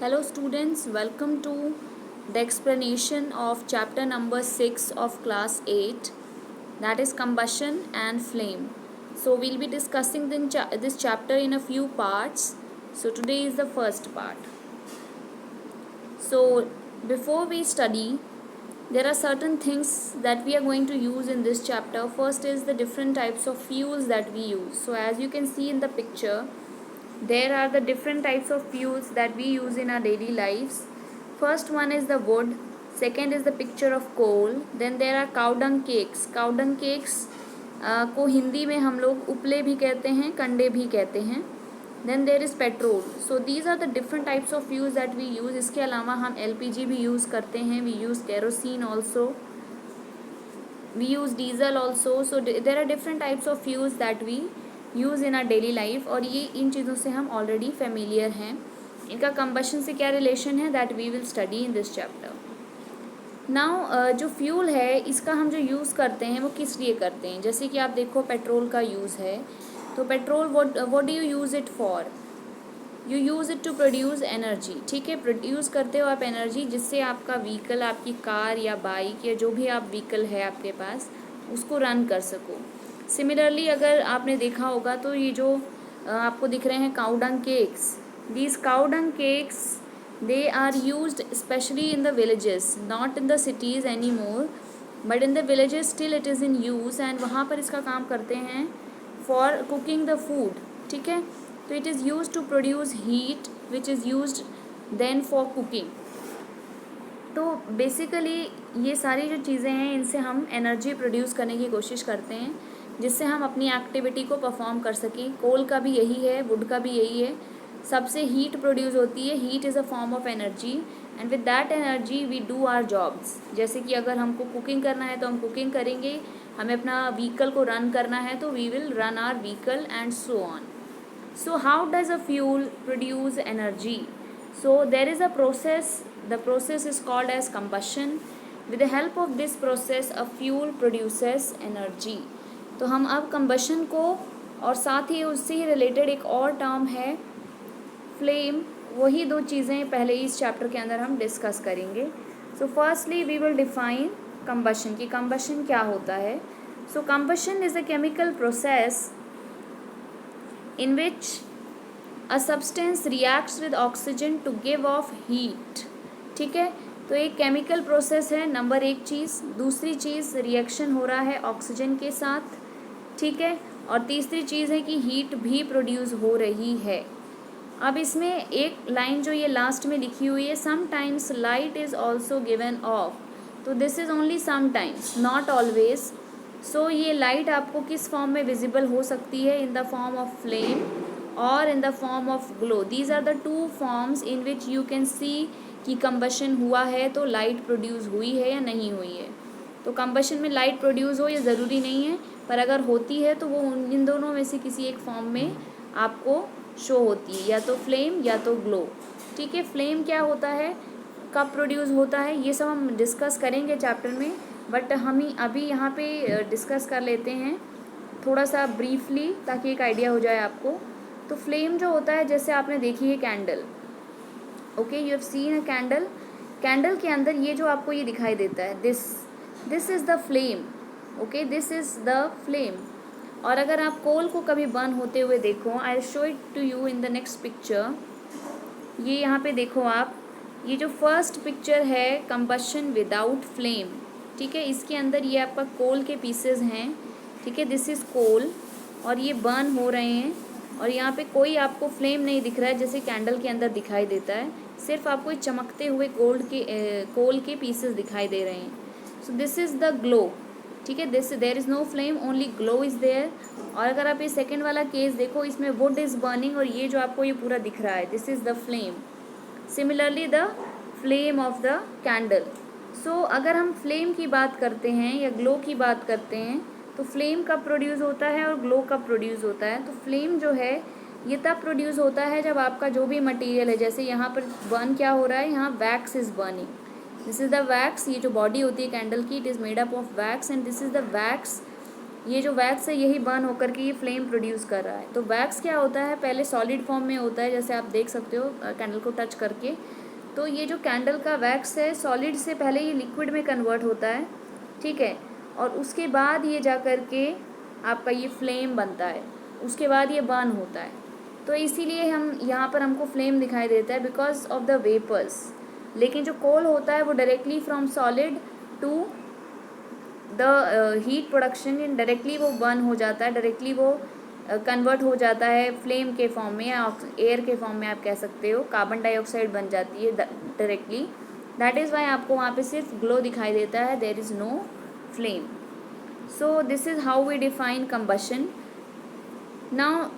Hello students, welcome to the explanation of chapter number 6 of class 8, that is combustion and flame. So we'll be discussing this chapter in a few parts. So today is the first part. So before we study, there are certain things that we are going to use in this chapter. First is the different types of fuels that we use. So as you can see in the picture, there are the different types of fuels that we use in our daily lives. First one is the wood, second is the picture of coal, then there are cow dung cakes. Cow dung cakes को हिंदी में हम लोग उपले भी कहते हैं, कंडे भी कहते हैं. Then there is petrol. So these are the different types of fuels that we use. इसके अलावा हम LPG भी use करते हैं, we use kerosene also, we use diesel also. So there are different types of fuels that we use in are daily life, और ये इन चीज़ों से हम ऑलरेडी फेमिलियर हैं. इनका कंबशन से क्या रिलेशन है that we will study in this chapter. Now जो फ्यूल है इसका हम जो यूज़ करते हैं वो किस लिए करते हैं. जैसे कि आप देखो पेट्रोल का यूज़ है, तो petrol what do you use it for. You use it to produce energy. ठीक है, प्रोड्यूस करते हो आप एनर्जी जिससे आपका व्हीकल, आपकी कार या बाइक या जो भी आप व्हीकल है आपके पास, उसको रन कर सको. सिमिलरली अगर आपने देखा होगा तो ये जो आपको दिख रहे हैं cow dung cakes, these cow dung cakes they are used specially in the villages, not in the cities any more, but in the villages still it is in use. And वहाँ पर इसका काम करते हैं फॉर कुकिंग द फूड. ठीक है, तो it is use to produce heat which is use then for cooking. तो बेसिकली ये सारी जो चीज़ें हैं इनसे हम एनर्जी प्रोड्यूस करने की कोशिश करते हैं जिससे हम अपनी एक्टिविटी को परफॉर्म कर सकें. कोल का भी यही है, वुड का भी यही है, सबसे हीट प्रोड्यूस होती है. Heat is a form of energy and with that energy we do our jobs. जैसे कि अगर हमको कुकिंग करना है तो हम कुकिंग करेंगे, हमें अपना व्हीकल को रन करना है तो we will run our vehicle and so on. So how does a fuel produce energy? So there is a process. The process is called as combustion. With the help of this process, a fuel produces energy. तो हम अब combustion को और साथ ही उससे ही related एक और term है flame. वही दो चीज़ें पहले इस चैप्टर के अंदर हम डिस्कस करेंगे. So firstly we will define combustion कि combustion क्या होता है. So combustion is a chemical process in which a substance reacts with oxygen to give off heat. ठीक है, तो एक केमिकल प्रोसेस है नंबर एक चीज़. दूसरी चीज़ रिएक्शन हो रहा है ऑक्सीजन के साथ. ठीक है, और तीसरी चीज़ है कि हीट भी प्रोड्यूस हो रही है. अब इसमें एक लाइन जो ये लास्ट में लिखी हुई है, sometimes light is also given off. तो this is only sometimes, not always. So ये लाइट आपको किस फॉर्म में विजिबल हो सकती है, in the form of flame और in the form of glow. These are the two forms in which you can see कि कंबशन हुआ है तो लाइट प्रोड्यूस हुई है या नहीं हुई है. तो कंबशन में लाइट प्रोड्यूस हो ये ज़रूरी नहीं है, पर अगर होती है तो वो इन दोनों में से किसी एक फॉर्म में आपको शो होती है, या तो फ्लेम या तो ग्लो. ठीक है, फ्लेम क्या होता है, कब प्रोड्यूस होता है, ये सब हम डिस्कस करेंगे चैप्टर में, बट हम अभी यहाँ पे डिस्कस कर लेते हैं थोड़ा सा ब्रीफली ताकि एक आइडिया हो जाए आपको. तो फ्लेम जो होता है, जैसे आपने देखी है candle. Okay, you have seen a candle. Candle के अंदर ये जो आपको ये दिखाई देता है, this is the flame. Okay, this is the flame. और अगर आप कोल को कभी बर्न होते हुए देखो, I will show it to you in the next picture. ये यहाँ पे देखो आप, ये जो फर्स्ट पिक्चर है कंबशन विदाउट फ्लेम. ठीक है, इसके अंदर ये आपका कोल के पीसेस हैं. ठीक है, दिस इज़ कोल और ये बर्न हो रहे हैं, और यहाँ पे कोई आपको फ्लेम नहीं दिख रहा है जैसे कैंडल के अंदर दिखाई देता है. सिर्फ आपको चमकते हुए कोल के पीसेस दिखाई दे रहे हैं. So this is the glow. ठीक है, this there is no flame, only glow is there. और अगर आप ये सेकेंड वाला केस देखो, इसमें वुड इज़ बर्निंग और ये जो आपको ये पूरा दिख रहा है, this is the flame. Similarly the flame of the candle. So अगर हम फ्लेम की बात करते हैं या ग्लो की बात करते हैं, तो फ्लेम कब प्रोड्यूस होता है और ग्लो कब प्रोड्यूस होता है. तो फ्लेम जो है ये तब प्रोड्यूस होता है जब आपका जो भी मटेरियल है, जैसे यहाँ पर बर्न क्या हो रहा है, यहाँ wax is burning. This is the wax. ये जो बॉडी होती है कैंडल की, it is made up of wax and this is the wax ये जो वैक्स है यही बर्न होकर के ये फ्लेम प्रोड्यूस कर रहा है। तो वैक्स क्या होता है, पहले सॉलिड फॉर्म में होता है, जैसे आप देख सकते हो कैंडल को टच करके। तो ये जो कैंडल का वैक्स है सॉलिड से पहले ये लिक्विड में कन्वर्ट होता है, ठीक है, और उसके बाद ये जा कर के आपका ये फ्लेम बनता है, उसके बाद ये बर्न होता है। तो इसीलिए हम यहाँ पर हमको फ्लेम दिखाई देता है बिकॉज ऑफ द वेपर्स। लेकिन जो कोल होता है वो directly from solid to the heat production, in directly वो बर्न हो जाता है, डायरेक्टली वो कन्वर्ट हो जाता है फ्लेम के फॉर्म में या एयर के फॉर्म में आप कह सकते हो, कार्बन डाइऑक्साइड बन जाती है डायरेक्टली। दैट इज़ वाई आपको वहाँ पे सिर्फ ग्लो दिखाई देता है, there is no flame. So this is how we define combustion. Now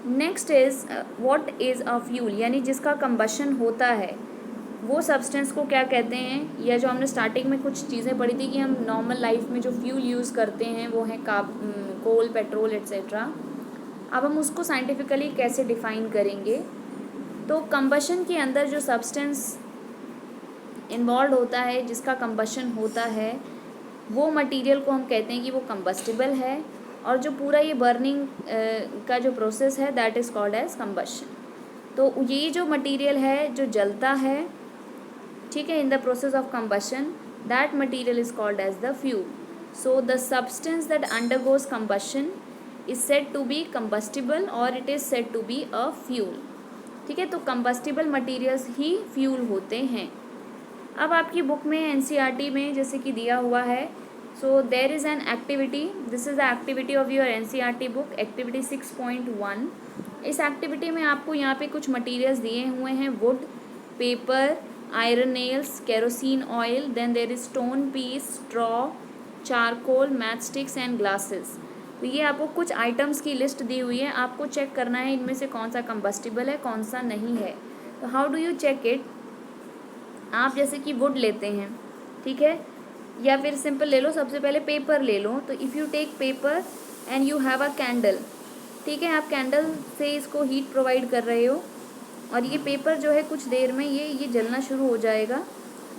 next is what is a fuel, यानी जिसका कंबशन होता है वो सब्सटेंस को क्या कहते हैं, या जो हमने स्टार्टिंग में कुछ चीज़ें पढ़ी थी कि हम नॉर्मल लाइफ में जो फ्यूल यूज़ करते हैं वो है कोल, पेट्रोल एट्सेट्रा। अब हम उसको साइंटिफिकली कैसे डिफ़ाइन करेंगे। तो कंबशन के अंदर जो सब्सटेंस इन्वॉल्व होता है, जिसका कंबशन होता है, वो मटेरियल को हम कहते हैं कि वो कंबस्टिबल है, और जो पूरा ये बर्निंग का जो प्रोसेस है that is called as combustion. तो ये जो मटेरियल है जो जलता है, ठीक है, in the process of combustion, that material is called as the fuel. So the substance that undergoes combustion is said to be combustible और it is said to be a fuel, ठीक है। तो कंबस्टिबल मटेरियल्स ही fuel होते हैं। अब आपकी book में NCERT में जैसे कि दिया हुआ है, so there is an activity, this is the activity of your NCERT book, activity 6.1। इस एक्टिविटी में आपको यहाँ पे कुछ मटेरियल्स दिए हुए हैं, wood, paper, iron nails, kerosene oil, then there is stone piece, straw, charcoal, match sticks and glasses. तो ये आपको कुछ आइटम्स की लिस्ट दी हुई है, आपको चेक करना है इनमें से कौन सा कंबस्टिबल है कौन सा नहीं है। तो how do you check it, आप जैसे कि वुड लेते हैं, ठीक है, या फिर सिंपल ले लो, सबसे पहले पेपर ले लो। तो if you take paper and you have a candle, ठीक है, आप कैंडल से इसको हीट प्रोवाइड कर रहे हो, और ये पेपर जो है कुछ देर में ये जलना शुरू हो जाएगा,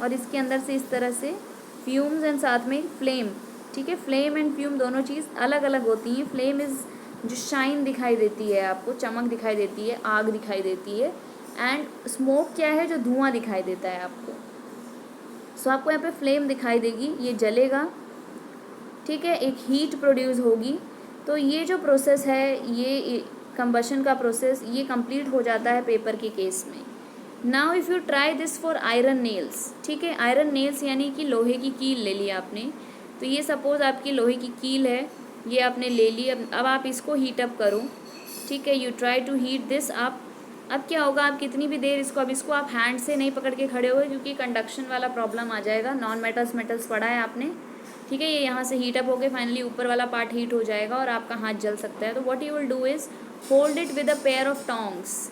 और इसके अंदर से इस तरह से फ्यूम्स एंड साथ में फ्लेम, ठीक है। फ्लेम एंड फ्यूम दोनों चीज़ अलग अलग होती हैं। फ्लेम इज़ जो शाइन दिखाई देती है, आपको चमक दिखाई देती है, आग दिखाई देती है, एंड स्मोक क्या है, जो धुआं दिखाई देता है आपको। सो आपको यहाँ पे फ्लेम दिखाई देगी, ये जलेगा, ठीक है, एक हीट प्रोड्यूस होगी। तो ये जो प्रोसेस है, ये कंबशन का प्रोसेस, ये कंप्लीट हो जाता है पेपर के केस में। Now if you try this for iron nails, ठीक है, आयरन नेल्स यानी कि लोहे की कील ले ली आपने। तो ये सपोज़ आपकी लोहे की कील है, ये आपने ले ली। अब आप इसको हीट अप करो, ठीक है, you try to heat this up. अब क्या होगा, आप कितनी भी देर इसको, अब इसको आप हैंड से नहीं पकड़ के खड़े हो क्योंकि कंडक्शन वाला प्रॉब्लम आ जाएगा। नॉन मेटल्स पढ़ा है आपने, ठीक है। ये यहाँ से हीट अप होके फाइनली ऊपर वाला पार्ट हीट हो जाएगा और आपका हाथ जल सकता है। तो what you will do is hold it with a pair of tongs,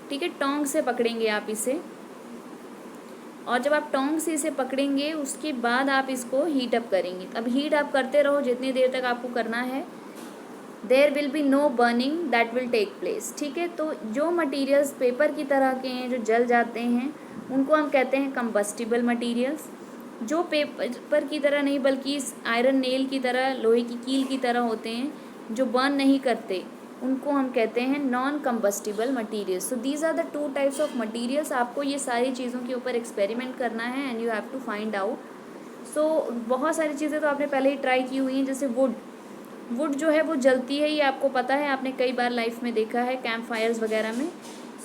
ठीक है, टोंग से पकड़ेंगे आप इसे, और जब आप टोंग से इसे पकड़ेंगे उसके बाद आप इसको हीट अप करेंगे। अब हीट अप करते रहो जितनी देर तक आपको करना है, there will be no burning that will take place, ठीक है। तो जो मटीरियल्स पेपर की तरह के हैं, जो जल जाते हैं, उनको हम कहते हैं कंबस्टिबल मटीरियल्स। जो पेपर की तरह नहीं बल्कि आयरन नेल की तरह, लोहे की कील की तरह होते हैं, जो बर्न नहीं करते, उनको हम कहते हैं non combustible materials. So these are the two types of materials. आपको ये सारी चीज़ों के ऊपर एक्सपेरिमेंट करना है and you have to find out. So बहुत सारी चीज़ें तो आपने पहले ही ट्राई की हुई हैं, जैसे वुड जो है वो जलती है, ये आपको पता है, आपने कई बार लाइफ में देखा है कैंप फायर्स वगैरह में।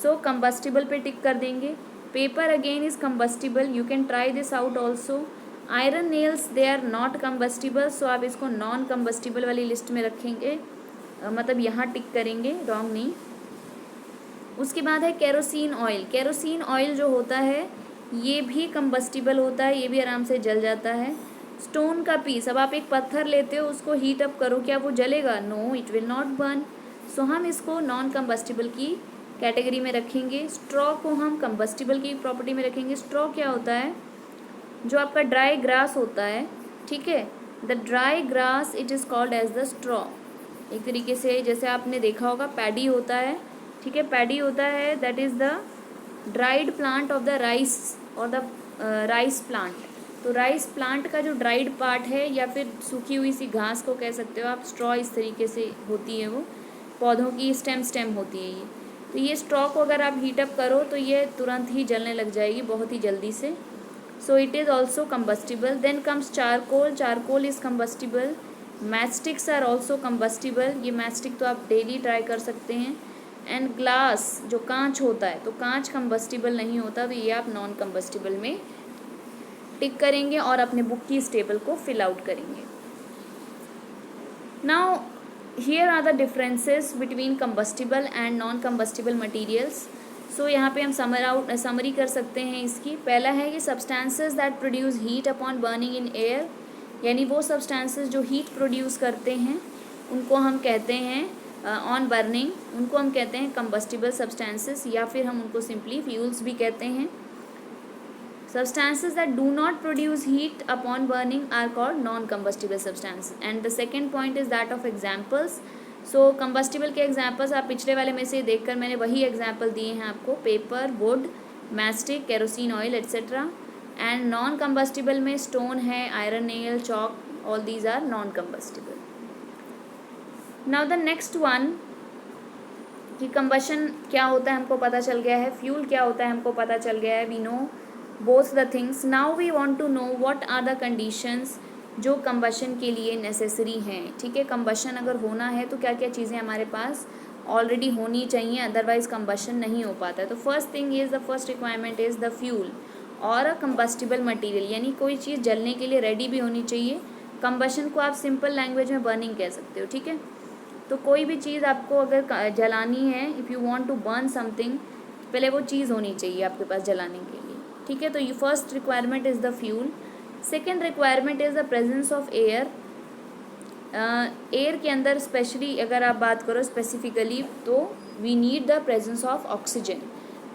सो कंबस्टिबल पे टिक कर देंगे। Paper again is combustible, you can try this out also. Iron nails they are not combustible, so आप इसको नॉन कंबस्टिबल वाली लिस्ट में रखेंगे, मतलब यहाँ टिक करेंगे, रॉन्ग नहीं। उसके बाद है केरोसिन ऑयल। केरोसिन ऑयल जो होता है ये भी कंबस्टिबल होता है, ये भी आराम से जल जाता है। स्टोन का पीस, अब आप एक पत्थर लेते हो, उसको हीट अप करो, क्या वो जलेगा? No, it will not burn. So हम इसको नॉन कंबस्टिबल की कैटेगरी में रखेंगे। स्ट्रॉ को हम कंबस्टिबल की प्रॉपर्टी में रखेंगे। स्ट्रॉ क्या होता है? जो आपका ड्राई ग्रास होता है, ठीक है, the dry grass it is called as the straw. एक तरीके से जैसे आपने देखा होगा पैडी होता है, ठीक है, पैडी होता है, that is the dried plant of the rice और द राइस प्लांट, तो राइस प्लांट का जो ड्राइड पार्ट है या फिर सूखी हुई सी घास को कह सकते हो आप, स्ट्रॉ इस तरीके से होती है, वो पौधों की स्टेम होती है ये। तो ये स्ट्रॉ को अगर आप हीटअप करो तो ये तुरंत ही जलने लग जाएगी बहुत ही जल्दी से। So it is also combustible. Then comes charcoal, charcoal is combustible. Matchsticks are also combustible, ये मैस्टिक तो आप डेली ट्राई कर सकते हैं। एंड ग्लास, जो कांच होता है, तो कांच कम्बस्टिबल नहीं होता, तो ये आप नॉन कम्बस्टिबल में टिक करेंगे और अपने बुक की इस टेबल को फिल आउट करेंगे। Now here are the differences between combustible and non combustible materials. So यहाँ पे हम समरी कर सकते हैं इसकी। पहला है कि substances that produce heat upon burning in air, यानी वो सब्सटेंसेस जो हीट प्रोड्यूस करते हैं उनको हम कहते हैं ऑन बर्निंग, उनको हम कहते हैं कम्बस्टिबल सब्सटेंसेस, या फिर हम उनको सिंपली फ्यूल्स भी कहते हैं। Substances that do not produce heat upon burning are called non-combustible substances. And the second point is that of examples. So combustible के examples आप पिछले वाले में से देखकर मैंने वही example दिए हैं आपको, paper, wood, mastic, kerosene oil etc. And non-combustible में stone है, iron nail, chalk, all these are non-combustible. Now the next one कि combustion क्या होता है हमको पता चल गया है, fuel क्या होता है हमको पता चल गया है, we know both the things. Now we want to know what are the conditions जो combustion के लिए necessary हैं। ठीक है, combustion अगर होना है तो क्या क्या चीज़ें हमारे पास ऑलरेडी होनी चाहिए, अदरवाइज combustion नहीं हो पाता है। तो first thing is, the first requirement is the fuel और अ combustible मटीरियल, यानी कोई चीज़ जलने के लिए रेडी भी होनी चाहिए। combustion को आप सिंपल लैंग्वेज में बर्निंग कह सकते हो। ठीक है, तो कोई भी चीज़ आपको अगर जलानी है, if you want to burn something, पहले वो चीज़ होनी चाहिए आपके पास जलाने के लिए। ठीक है, तो ये first requirement is the fuel. Second requirement is the presence of air. Air के अंदर स्पेशली अगर आप बात करो स्पेसिफिकली, तो we need the presence of oxygen.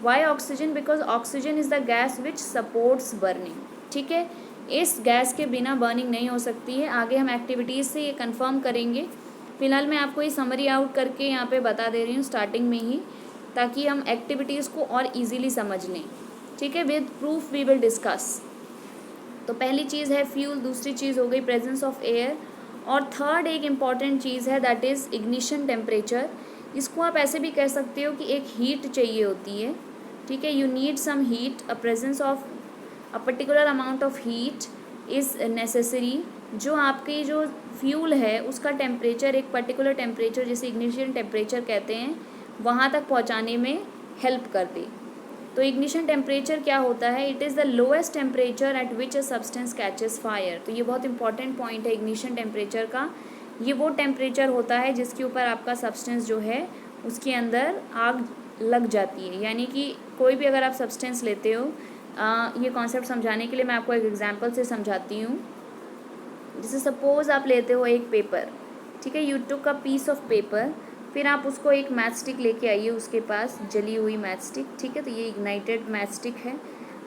Why oxygen? Because oxygen is the gas which supports burning. ठीक है, इस गैस के बिना बर्निंग नहीं हो सकती है। आगे हम एक्टिविटीज़ से ये कंफर्म करेंगे। फिलहाल मैं आपको ये समरी आउट करके यहाँ पे बता दे रही हूँ स्टार्टिंग में ही, ताकि हम एक्टिविटीज़ को और इजीली समझ लें। ठीक है, with proof we will discuss. तो पहली चीज़ है फ्यूल, दूसरी चीज़ हो गई प्रेजेंस ऑफ एयर, और थर्ड एक इम्पॉर्टेंट चीज़ है दैट इज़ इग्निशन टेम्परेचर। इसको आप ऐसे भी कह सकते हो कि एक हीट चाहिए होती है। ठीक है, you need some heat, a presence of a particular amount of heat is necessary. जो आपकी जो फ्यूल है उसका टेम्परेचर, एक पर्टिकुलर टेम्परेचर जिसे इग्निशन टेम्परेचर कहते हैं, वहाँ तक पहुँचाने में हेल्प कर दे। तो इग्निशन टेम्परेचर क्या होता है? It is the lowest temperature at which a substance catches fire. तो ये बहुत इंपॉर्टेंट पॉइंट है इग्निशन टेम्परेचर का। ये वो टेम्परेचर होता है जिसके ऊपर आपका सब्सटेंस जो है उसके अंदर आग लग जाती है। यानी कि कोई भी अगर आप सब्सटेंस लेते हो, ये कॉन्सेप्ट समझाने के लिए मैं आपको एक एग्जांपल से समझाती हूँ। जैसे सपोज़ आप लेते हो एक पेपर, ठीक है, you took a piece of paper, फिर आप उसको एक मैच स्टिक लेके आइए उसके पास, जली हुई मैच स्टिक। ठीक है, तो ये इग्नाइटेड मैच स्टिक है।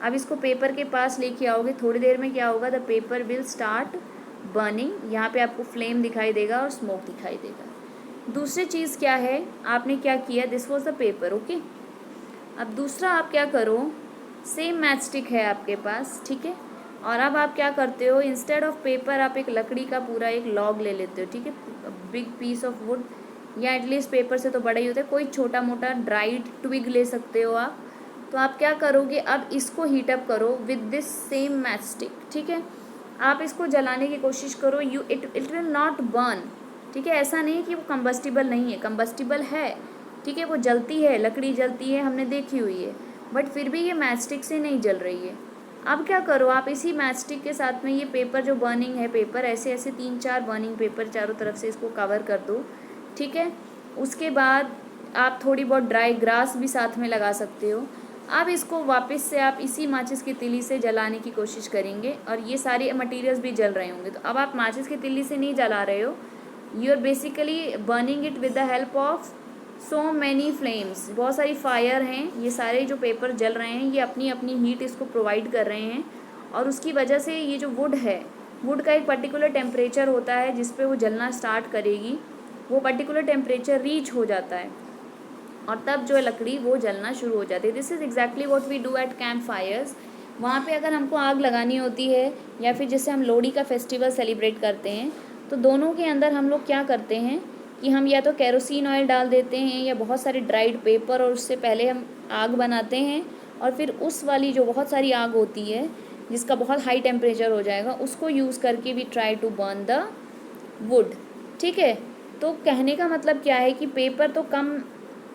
अब इसको पेपर के पास लेके आओगे, थोड़ी देर में क्या होगा, the paper will start burning. यहाँ पे आपको फ्लेम दिखाई देगा और स्मोक दिखाई देगा। दूसरी चीज़ क्या है, आपने क्या किया, this was the paper, okay. अब दूसरा आप क्या करो, सेम मैच स्टिक है आपके पास, ठीक है, और अब आप क्या करते हो, इंस्टेड ऑफ पेपर आप एक लकड़ी का पूरा एक लॉग ले लेते हो। ठीक है, बिग पीस ऑफ वुड, या एटलीस्ट पेपर से तो बड़ा ही होता है, कोई छोटा मोटा ड्राइड ट्विग ले सकते हो आप। तो आप क्या करोगे, अब इसको हीटअप करो with this same match stick. ठीक है, आप इसको जलाने की कोशिश करो, इट विल नॉट बर्न। ठीक है, ऐसा नहीं कि वो कम्बस्टिबल नहीं है, कम्बस्टिबल है। ठीक है, वो जलती है, लकड़ी जलती है, हमने देखी हुई है, बट फिर भी ये मैच स्टिक से नहीं जल रही है। अब क्या करो, आप इसी मैच स्टिक के साथ में ये पेपर जो बर्निंग है, पेपर ऐसे ऐसे 3-4 बर्निंग पेपर चारों तरफ से इसको कवर कर दो। ठीक है, उसके बाद आप थोड़ी बहुत ड्राई ग्रास भी साथ में लगा सकते हो। अब इसको वापस से आप इसी माचिस की तिल्ली से जलाने की कोशिश करेंगे, और ये सारे मटेरियल्स भी जल रहे होंगे। तो अब आप माचिस की तिल्ली से नहीं जला रहे हो, you are basically burning it with the help of so many flames. बहुत सारी फायर हैं, ये सारे जो पेपर जल रहे हैं ये अपनी अपनी हीट इसको प्रोवाइड कर रहे हैं, और उसकी वजह से ये जो वुड है, वुड का एक पर्टिकुलर टेम्परेचर होता है जिस पे वो जलना स्टार्ट करेगी। वो पर्टिकुलर टेम्परेचर रीच हो जाता है और तब जो है लकड़ी वो जलना शुरू हो जाती है। This is exactly what we do at camp fires. वहाँ पे अगर हमको आग लगानी होती है या फिर जैसे हम लोहड़ी का फेस्टिवल सेलिब्रेट करते हैं, तो दोनों के अंदर हम लोग क्या करते हैं कि हम या तो केरोसिन ऑयल डाल देते हैं या बहुत सारे ड्राइड पेपर, और उससे पहले हम आग बनाते हैं और फिर उस वाली जो बहुत सारी आग होती है जिसका बहुत हाई टेम्परेचर हो जाएगा, उसको यूज़ करके we try to burn the wood. ठीक है, तो कहने का मतलब क्या है कि पेपर तो कम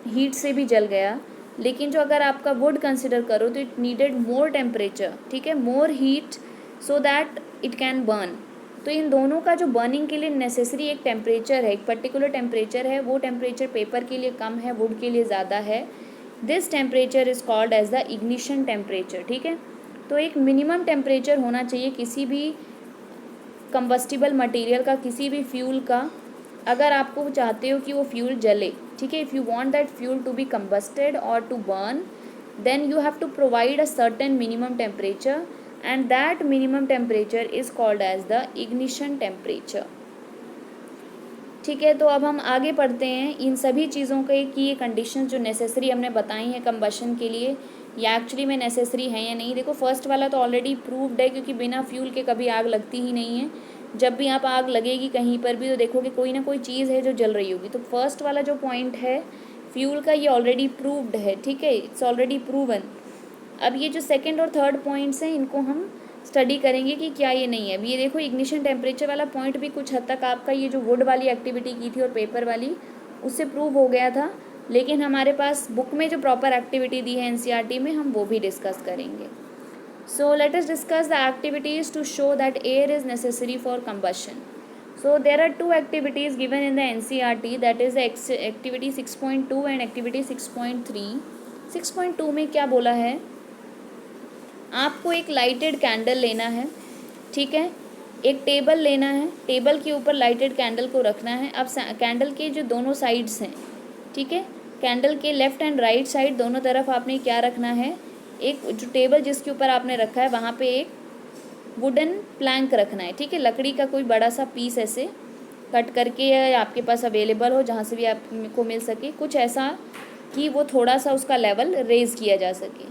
हीट से भी जल गया, लेकिन जो अगर आपका वुड कंसिडर करो तो इट नीडेड मोर टेम्परेचर, ठीक है, more heat, so that it can burn. तो इन दोनों का जो बर्निंग के लिए नेसेसरी एक टेम्परेचर है, एक पर्टिकुलर टेम्परेचर है, वो टेम्परेचर पेपर के लिए कम है, वुड के लिए ज़्यादा है। This temperature is called as the ignition temperature. ठीक है, तो एक मिनिमम टेम्परेचर होना चाहिए किसी भी कंबस्टिबल मटेरियल का, किसी भी फ्यूल का, अगर आपको चाहते हो कि वो फ्यूल जले। ठीक है, if you want that fuel to be combusted और to burn, then you have to provide a certain minimum temperature, and that minimum temperature is called as the ignition temperature. ठीक है, तो अब हम आगे पढ़ते हैं इन सभी चीज़ों के कि ये कंडीशन जो नेसेसरी हमने बताई हैं कंबशन के लिए, या एक्चुअली में नेसेसरी है या नहीं। देखो, फर्स्ट वाला तो ऑलरेडी प्रूव्ड है, क्योंकि बिना फ्यूल के कभी आग लगती ही नहीं है। जब भी आप आग लगेगी कहीं पर भी तो देखोगे कोई ना कोई चीज़ है जो जल रही होगी। तो फर्स्ट वाला जो पॉइंट है फ्यूल का, ये ऑलरेडी प्रूव्ड है। ठीक है, इट्स ऑलरेडी प्रूवन। अब ये जो सेकंड और थर्ड पॉइंट्स हैं इनको हम स्टडी करेंगे कि क्या ये नहीं है। अब ये देखो, इग्निशन टेम्परेचर वाला पॉइंट भी कुछ हद तक आपका ये जो वुड वाली एक्टिविटी की थी और पेपर वाली, उससे प्रूव हो गया था, लेकिन हमारे पास बुक में जो प्रॉपर एक्टिविटी दी है एनसीईआरटी में, हम वो भी डिस्कस करेंगे। So let us discuss the activities to show that air is necessary for combustion. So there are two activities given in the NCERT, that is the activity 6.2 and activity 6.3। 6.2 में क्या बोला है, आपको एक लाइटेड कैंडल लेना है। ठीक है, एक टेबल लेना है, टेबल के ऊपर लाइटेड कैंडल को रखना है। अब कैंडल के जो दोनों साइड्स हैं, ठीक है, कैंडल के लेफ़्ट एंड राइट साइड दोनों तरफ आपने क्या रखना है, एक जो टेबल जिसके ऊपर आपने रखा है वहाँ पे एक वुडन प्लैंक रखना है। ठीक है, लकड़ी का कोई बड़ा सा पीस ऐसे कट करके या आपके पास अवेलेबल हो जहाँ से भी आपको मिल सके, कुछ ऐसा कि वो थोड़ा सा उसका लेवल रेज़ किया जा सके।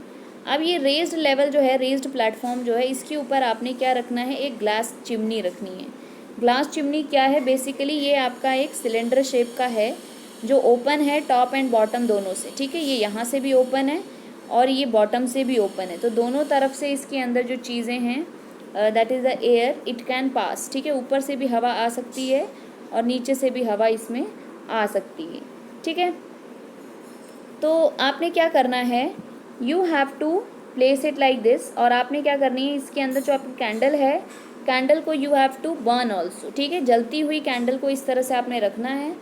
अब ये रेज्ड लेवल जो है, रेज्ड प्लेटफॉर्म जो है, इसके ऊपर आपने क्या रखना है, एक ग्लास चिमनी रखनी है। ग्लास चिमनी क्या है, बेसिकली ये आपका एक सिलेंडर शेप का है जो ओपन है टॉप एंड बॉटम दोनों से। ठीक है, ये यहाँ से भी ओपन है और ये बॉटम से भी ओपन है, तो दोनों तरफ से इसके अंदर जो चीज़ें हैं, that is the air, it can pass. ठीक है, ऊपर से भी हवा आ सकती है और नीचे से भी हवा इसमें आ सकती है। ठीक है, तो आपने क्या करना है, you have to place it like this, और आपने क्या करनी है, इसके अंदर जो आपकी कैंडल है, कैंडल को you have to burn also. ठीक है, जलती हुई कैंडल को इस तरह से आपने रखना है।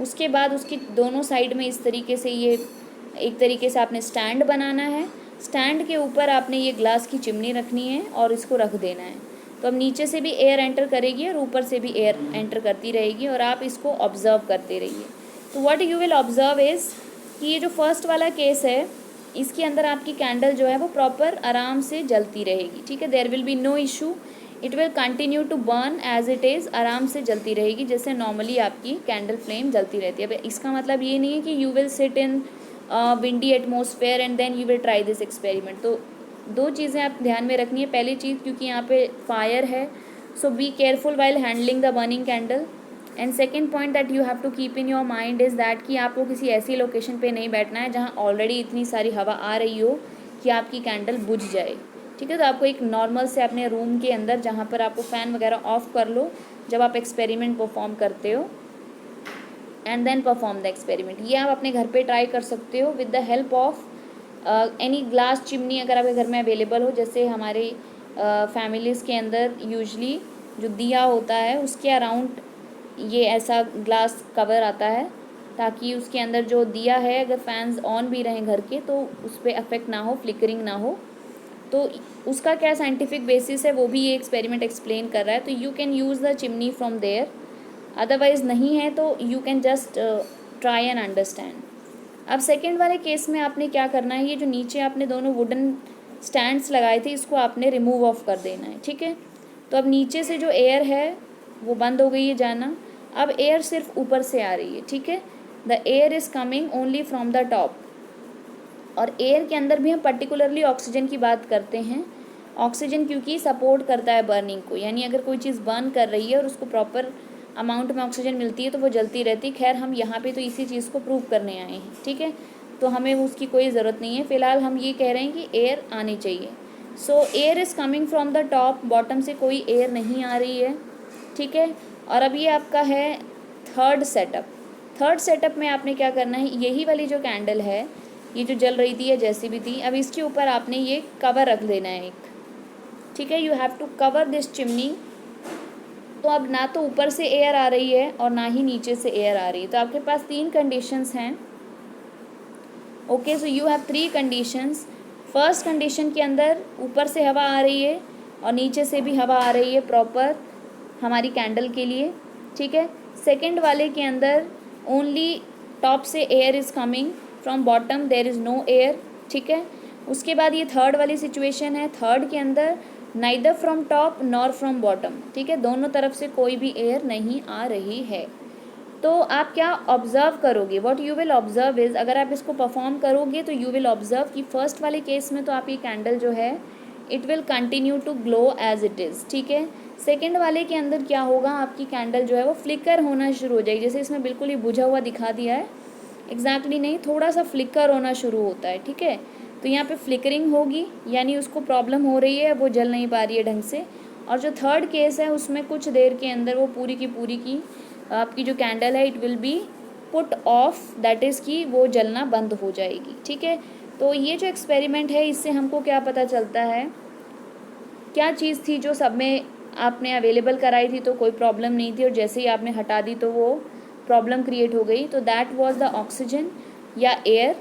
उसके बाद उसकी दोनों साइड में इस तरीके से ये एक तरीके से आपने स्टैंड बनाना है। स्टैंड के ऊपर आपने ये ग्लास की चिमनी रखनी है और इसको रख देना है। तो अब नीचे से भी एयर एंटर करेगी और ऊपर से भी एयर एंटर करती रहेगी और आप इसको ऑब्ज़र्व करते रहिए। तो what you will observe is कि ये जो फर्स्ट वाला केस है, इसके अंदर आपकी कैंडल जो है वो प्रॉपर आराम से जलती रहेगी। ठीक है, there will be no issue, it will continue to burn as it is, आराम से जलती रहेगी जैसे नॉर्मली आपकी कैंडल फ्लेम जलती रहती है। अब इसका मतलब ये नहीं है कि you will sit in windy atmosphere and then you will try this experiment. तो दो चीज़ें आप ध्यान में रखनी है। पहली चीज़, क्योंकि यहाँ पे फायर है, so be careful while handling the burning candle. And second point that you have to keep in your mind is that कि आपको किसी ऐसी लोकेशन पे नहीं बैठना है जहाँ ऑलरेडी इतनी सारी हवा आ रही हो कि आपकी कैंडल बुझ जाए। ठीक है, तो आपको एक नॉर्मल से अपने रूम के अंदर जहाँ पर आपको फ़ैन वगैरह ऑफ कर लो जब आप एक्सपेरिमेंट परफॉर्म करते हो, and then perform the experiment. ये आप अपने घर पे ट्राई कर सकते हो with the help of any glass chimney अगर आपके घर में अवेलेबल हो। जैसे हमारे फैमिलीज़ के अंदर यूजली जो दिया होता है उसके अराउंड ये ऐसा ग्लास कवर आता है, ताकि उसके अंदर जो दिया है अगर फैंस ऑन भी रहें घर के तो उस पर अफेक्ट ना हो, फ्लिकरिंग ना हो। तो उसका क्या साइंटिफिक बेसिस है वो भी ये एक्सपेरिमेंट एक्सप्लेन कर रहा है। तो you can use the chimney from there, otherwise नहीं है तो you can just try and understand. अब सेकेंड वाले केस में आपने क्या करना है, ये जो नीचे आपने दोनों वुडन स्टैंड्स लगाए थे इसको आपने रिमूव ऑफ कर देना है। ठीक है, तो अब नीचे से जो एयर है वो बंद हो गई है जाना, अब एयर सिर्फ ऊपर से आ रही है। ठीक है, the air is coming only from the top. और एयर के अंदर भी हम पर्टिकुलरली ऑक्सीजन की बात करते हैं, ऑक्सीजन क्योंकि सपोर्ट करता है बर्निंग को, यानी अगर कोई चीज़ बर्न कर रही है और उसको प्रॉपर अमाउंट में ऑक्सीजन मिलती है तो वो जलती रहती। खैर हम यहाँ पे तो इसी चीज़ को प्रूव करने आए हैं, ठीक है, तो हमें उसकी कोई ज़रूरत नहीं है। फ़िलहाल हम ये कह रहे हैं कि एयर आनी चाहिए। सो air is coming from the top, bottom से कोई एयर नहीं आ रही है, ठीक है। और अब ये आपका है थर्ड सेटअप। थर्ड सेटअप में आपने क्या करना है, यही वाली जो कैंडल है ये जो जल रही थी या जैसी भी थी, अब इसके ऊपर आपने ये कवर रख देना है एक, ठीक है। You have to cover this chimney. तो अब ना तो ऊपर से एयर आ रही है और ना ही नीचे से एयर आ रही है, तो आपके पास 3 कंडीशंस हैं। Okay, so you have 3 conditions. First condition के अंदर ऊपर से हवा आ रही है और नीचे से भी हवा आ रही है प्रॉपर हमारी कैंडल के लिए, ठीक है। सेकंड वाले के अंदर ओनली टॉप से air is coming, from bottom there is no air, ठीक है। उसके बाद ये थर्ड वाली सिचुएशन है, थर्ड के अंदर neither from top nor from bottom, ठीक है, दोनों तरफ से कोई भी एयर नहीं आ रही है। तो आप क्या ऑब्ज़र्व करोगे, what you will observe is, अगर आप इसको परफॉर्म करोगे तो यू विल ऑब्ज़र्व कि फर्स्ट वाले केस में तो आप ये कैंडल जो है it will continue to glow as it is, ठीक है। सेकंड वाले के अंदर क्या होगा, आपकी कैंडल जो है वो फ्लिकर होना शुरू हो जाएगी, जैसे इसमें बिल्कुल ही बुझा हुआ दिखा दिया है, एग्जैक्टली नहीं, थोड़ा सा फ्लिकर होना शुरू होता है, ठीक है। तो यहाँ पे फ्लिकरिंग होगी, यानी उसको प्रॉब्लम हो रही है, वो जल नहीं पा रही है ढंग से। और जो थर्ड केस है उसमें कुछ देर के अंदर वो पूरी की आपकी जो कैंडल है it will be put off, that is कि वो जलना बंद हो जाएगी, ठीक है। तो ये जो एक्सपेरिमेंट है इससे हमको क्या पता चलता है, क्या चीज़ थी जो सब में आपने अवेलेबल कराई थी तो कोई प्रॉब्लम नहीं थी और जैसे ही आपने हटा दी तो वो प्रॉब्लम क्रिएट हो गई, तो दैट वाज द ऑक्सीजन या एयर।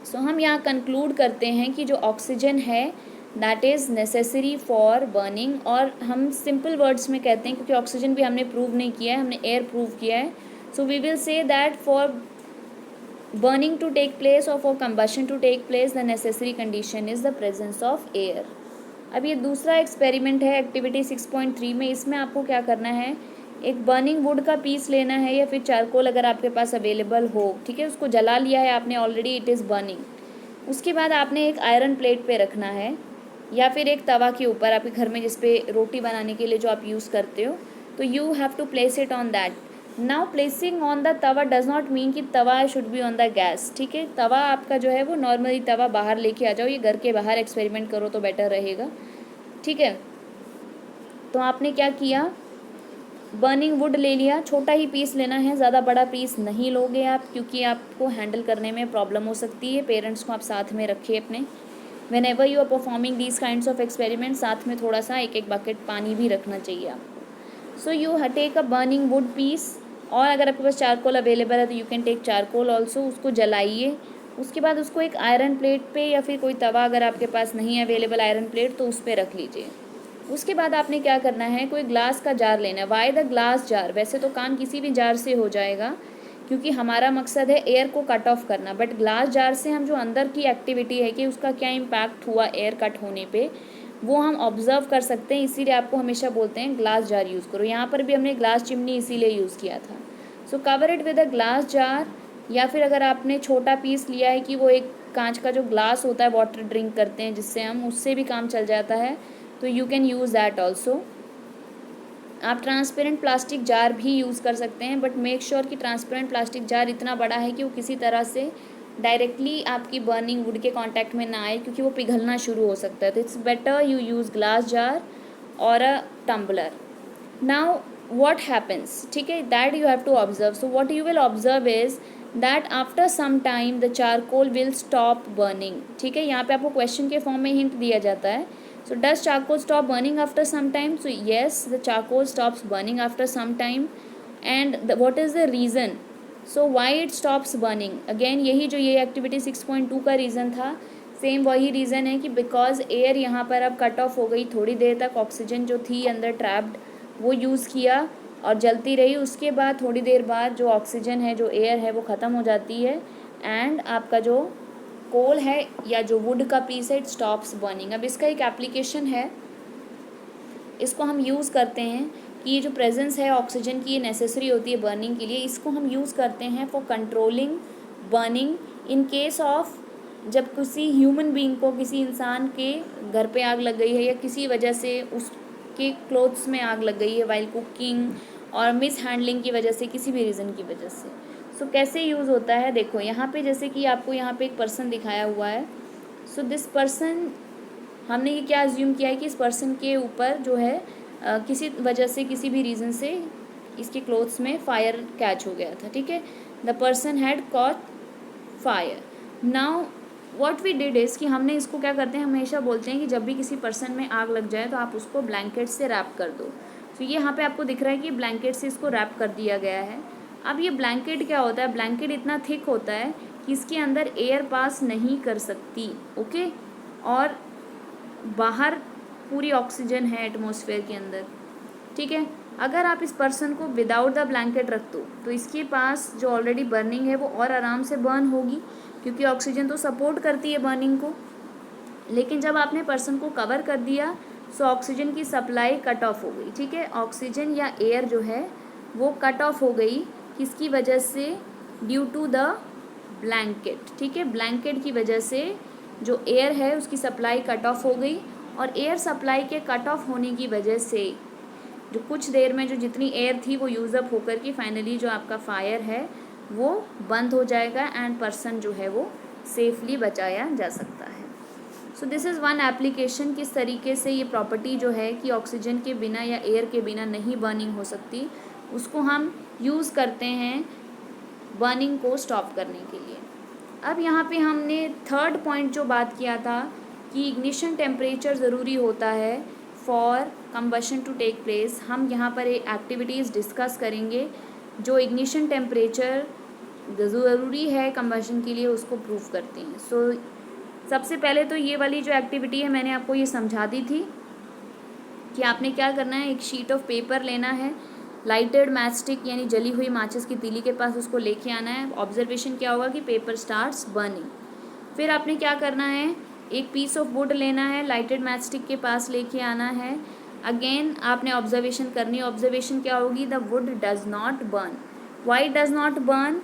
सो हम यहाँ कंक्लूड करते हैं कि जो ऑक्सीजन है that is necessary for burning, और हम सिंपल वर्ड्स में कहते हैं क्योंकि ऑक्सीजन भी हमने प्रूव नहीं किया है, हमने एयर प्रूव किया है। So we will say that for burning to take place or for combustion to take place the necessary condition is the presence of air। अब ये दूसरा एक्सपेरिमेंट है एक्टिविटी 6.3 में, इसमें आपको क्या करना है, एक बर्निंग वुड का पीस लेना है या फिर चारकोल अगर आपके पास अवेलेबल हो, ठीक है, उसको जला लिया है आपने ऑलरेडी, इट इज़ बर्निंग। उसके बाद आपने एक आयरन प्लेट पे रखना है या फिर एक तवा के ऊपर आपके घर में जिस पे रोटी बनाने के लिए जो आप यूज़ करते हो, तो you have to place it on that. Now placing on the tawa does not mean कि tawa should be on the gas, ठीक है। तवा आपका जो है वो नॉर्मली तवा बाहर लेके आ जाओ, ये घर के बाहर एक्सपेरिमेंट करो तो बेटर रहेगा, ठीक है। तो आपने क्या किया, बर्निंग वुड ले लिया, छोटा ही पीस लेना है, ज़्यादा बड़ा पीस नहीं लोगे आप क्योंकि आपको हैंडल करने में प्रॉब्लम हो सकती है। पेरेंट्स को आप साथ में रखिए अपने, whenever you are performing these kinds of experiment, साथ में थोड़ा सा एक बकेट पानी भी रखना चाहिए आपको। So you take a burning wood piece, और अगर आपके पास चारकोल अवेलेबल है तो you can take charcoal also, उसको जलाइए। उसके बाद उसको एक आयरन प्लेट पे या फिर कोई तवा अगर आपके पास नहीं है अवेलेबल आयरन प्लेट तो उस पर रख लीजिए। उसके बाद आपने क्या करना है, कोई ग्लास का जार लेना है। वाई द ग्लास जार, वैसे तो काम किसी भी जार से हो जाएगा क्योंकि हमारा मकसद है एयर को कट ऑफ करना, बट ग्लास जार से हम जो अंदर की एक्टिविटी है कि उसका क्या इम्पैक्ट हुआ एयर कट होने पे वो हम ऑब्जर्व कर सकते हैं, इसीलिए आपको हमेशा बोलते हैं ग्लास जार यूज़ करो। यहाँ पर भी हमने ग्लास चिमनी इसीलिए यूज़ किया था। सो cover it with a glass jar, या फिर अगर आपने छोटा पीस लिया है कि वो एक कांच का जो ग्लास होता है वाटर ड्रिंक करते हैं जिससे हम, उससे भी काम चल जाता है, तो you can use that also. आप ट्रांसपेरेंट प्लास्टिक जार भी यूज़ कर सकते हैं, बट मेक श्योर कि ट्रांसपेरेंट प्लास्टिक जार इतना बड़ा है कि वो किसी तरह से डायरेक्टली आपकी बर्निंग वुड के कांटेक्ट में ना आए क्योंकि वो पिघलना शुरू हो सकता है। तो it's better you use glass jar और अ टम्बलर। नाउ what happens, ठीक है, that you have to observe। so what you will observe is that after some time the charcoal will stop burning, ठीक है। यहाँ पे आपको क्वेश्चन के form में हिंट दिया जाता है। so does charcoal stop burning after some time? so yes, the charcoal stops burning after some time, and what is the reason? so why it stops burning? again यही जो ये activity 6.2 का reason था, same वही reason है कि because air यहाँ पर अब कट ऑफ हो गई, थोड़ी देर तक ऑक्सीजन जो थी अंदर ट्रैप्ड वो यूज़ किया और जलती रही, उसके बाद थोड़ी देर बाद जो ऑक्सीजन है जो एयर है वो ख़त्म हो जाती है एंड आपका जो कोल है या जो वुड का पीस है इट स्टॉप्स बर्निंग। अब इसका एक एप्लीकेशन है, इसको हम यूज़ करते हैं कि ये जो प्रेजेंस है ऑक्सीजन की ये नेसेसरी होती है बर्निंग के लिए, इसको हम यूज़ करते हैं for controlling burning in case of जब किसी ह्यूमन बीइंग को, किसी इंसान के घर पे आग लग गई है या किसी वजह से उसके क्लोथ्स में आग लग गई है वाइल कुकिंग और मिस हैंडलिंग की वजह से, किसी भी रीज़न की वजह से, सो कैसे यूज़ होता है। देखो यहाँ पे जैसे कि आपको यहाँ पे एक पर्सन दिखाया हुआ है। सो दिस पर्सन, हमने ये क्या अज्यूम किया है कि इस पर्सन के ऊपर जो है किसी वजह से, किसी भी रीज़न से इसके क्लोथ्स में फायर कैच हो गया था, ठीक है। The person had caught fire. Now what we did is कि हमने इसको क्या करते हैं, हमेशा बोलते हैं कि जब भी किसी पर्सन में आग लग जाए तो आप उसको ब्लैंकेट से रैप कर दो। तो ये यहाँ पे आपको दिख रहा है कि ब्लैंकेट से इसको रैप कर दिया गया है। अब ये ब्लैंकेट क्या होता है, ब्लैंकेट इतना थिक होता है कि इसके अंदर एयर पास नहीं कर सकती, ओके। और बाहर पूरी ऑक्सीजन है एटमॉस्फेयर के अंदर, ठीक है। अगर आप इस पर्सन को विदाउट द ब्लैंकेट रख दो तो इसके पास जो ऑलरेडी बर्निंग है वो और आराम से बर्न होगी, क्योंकि ऑक्सीजन तो सपोर्ट करती है बर्निंग को। लेकिन जब आपने पर्सन को कवर कर दिया सो ऑक्सीजन की सप्लाई कट ऑफ हो गई, ठीक है। ऑक्सीजन या एयर जो है वो कट ऑफ हो गई, किसकी वजह से, ड्यू टू द ब्लैंकेट, ठीक है। ब्लैंकेट की वजह से जो एयर है उसकी सप्लाई कट ऑफ हो गई, और एयर सप्लाई के कट ऑफ होने की वजह से जो कुछ देर में जो जितनी एयर थी वो यूज़ अप होकर के फाइनली जो आपका फायर है वो बंद हो जाएगा एंड पर्सन जो है वो सेफली बचाया जा सकता है। सो दिस इज़ वन एप्लीकेशन, किस तरीके से ये प्रॉपर्टी जो है कि ऑक्सीजन के बिना या एयर के बिना नहीं बर्निंग हो सकती, उसको हम यूज़ करते हैं बर्निंग को स्टॉप करने के लिए। अब यहाँ पे हमने थर्ड पॉइंट जो बात किया था कि इग्निशन टेम्परेचर ज़रूरी होता है for combustion to take place, हम यहाँ पर एक्टिविटीज़ डिस्कस करेंगे जो इग्निशन टेम्परेचर ज़रूरी है कंबशन के लिए, उसको प्रूव करते हैं। सो सबसे पहले तो ये वाली जो एक्टिविटी है मैंने आपको ये समझा दी थी कि आपने क्या करना है, एक शीट ऑफ पेपर लेना है, लाइटेड मैच स्टिक यानी जली हुई माचिस की तीली के पास उसको लेके आना है। ऑब्जर्वेशन क्या होगा कि पेपर स्टार्ट्स बर्निंग। फिर आपने क्या करना है, एक पीस ऑफ वुड लेना है, लाइटेड मैच स्टिक के पास लेके आना है। अगेन आपने ऑब्जर्वेशन करनी है। ऑब्जर्वेशन क्या होगी, the wood does not burn. Why does not burn,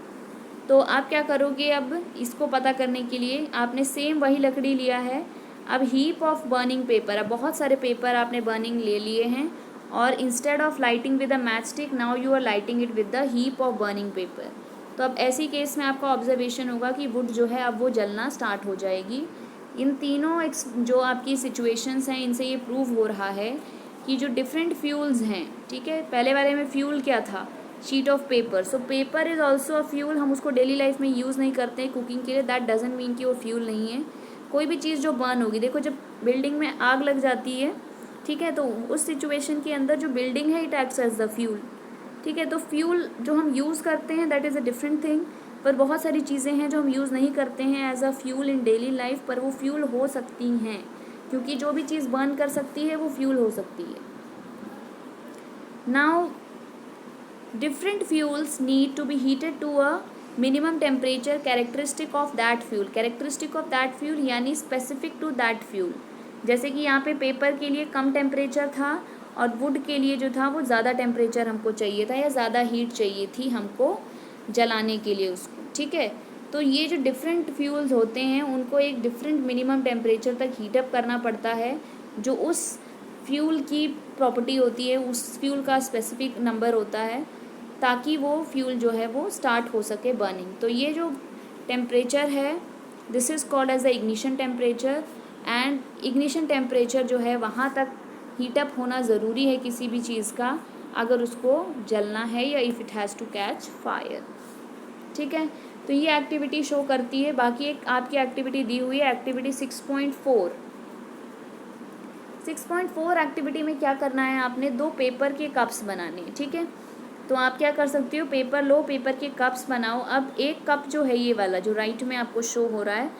तो आप क्या करोगे, अब इसको पता करने के लिए आपने सेम वही लकड़ी लिया है। अब हीप ऑफ बर्निंग पेपर, अब बहुत सारे पेपर आपने बर्निंग ले लिए हैं, और instead of lighting with a match stick now you are lighting it with the heap of burning paper. तो अब ऐसी केस में आपका ऑब्जर्वेशन होगा कि वुड जो है अब वो जलना स्टार्ट हो जाएगी। इन तीनों जो आपकी सिचुएशंस हैं इनसे ये प्रूव हो रहा है कि जो डिफरेंट फ्यूल्स हैं, ठीक है। पहले वाले में फ्यूल क्या था, sheet of paper. So paper is also a fuel, हम उसको डेली लाइफ में यूज़ नहीं करते हैं कुकिंग के लिए, दैट डजंट मीन कि वो फ्यूल नहीं है। कोई भी चीज़ जो बर्न होगी, देखो जब बिल्डिंग में आग लग जाती है, ठीक है, तो उस सिचुएशन के अंदर जो बिल्डिंग है it acts as the fuel, ठीक है। तो फ्यूल जो हम यूज़ करते हैं that is a different thing, पर बहुत सारी चीज़ें हैं जो हम यूज़ नहीं करते हैं as a fuel in daily life, पर वो फ्यूल हो सकती हैं, क्योंकि जो भी चीज़ बर्न कर सकती है वो फ्यूल हो सकती है। Now different fuels need to be heated to a minimum temperature characteristic of that fuel यानी specific to that fuel। जैसे कि यहाँ पे पेपर के लिए कम टेम्परेचर था और वुड के लिए जो था वो ज़्यादा टेम्परेचर हमको चाहिए था या ज़्यादा हीट चाहिए थी हमको जलाने के लिए उसको, ठीक है। तो ये जो डिफरेंट फ्यूल्स होते हैं उनको एक डिफरेंट मिनिमम टेम्परेचर तक हीटअप करना पड़ता है, जो उस फ्यूल की प्रॉपर्टी होती है, उस फ्यूल का स्पेसिफिक नंबर होता है, ताकि वो फ्यूल जो है वो स्टार्ट हो सके बर्निंग। तो ये जो टेम्परेचर है this is called as the ignition temperature, and ignition temperature जो है वहाँ तक हीटअप होना ज़रूरी है किसी भी चीज़ का अगर उसको जलना है या if it has to catch fire, ठीक है। तो ये एक्टिविटी शो करती है। बाकी एक आपकी एक्टिविटी दी हुई है एक्टिविटी 6.4। 6.4 एक्टिविटी में क्या करना है, आपने 2 पेपर के कप्स बनाने हैं, ठीक है। तो आप क्या कर सकते हो, पेपर लो, पेपर के कप्स बनाओ। अब एक कप जो है ये वाला जो राइट में आपको शो हो रहा है,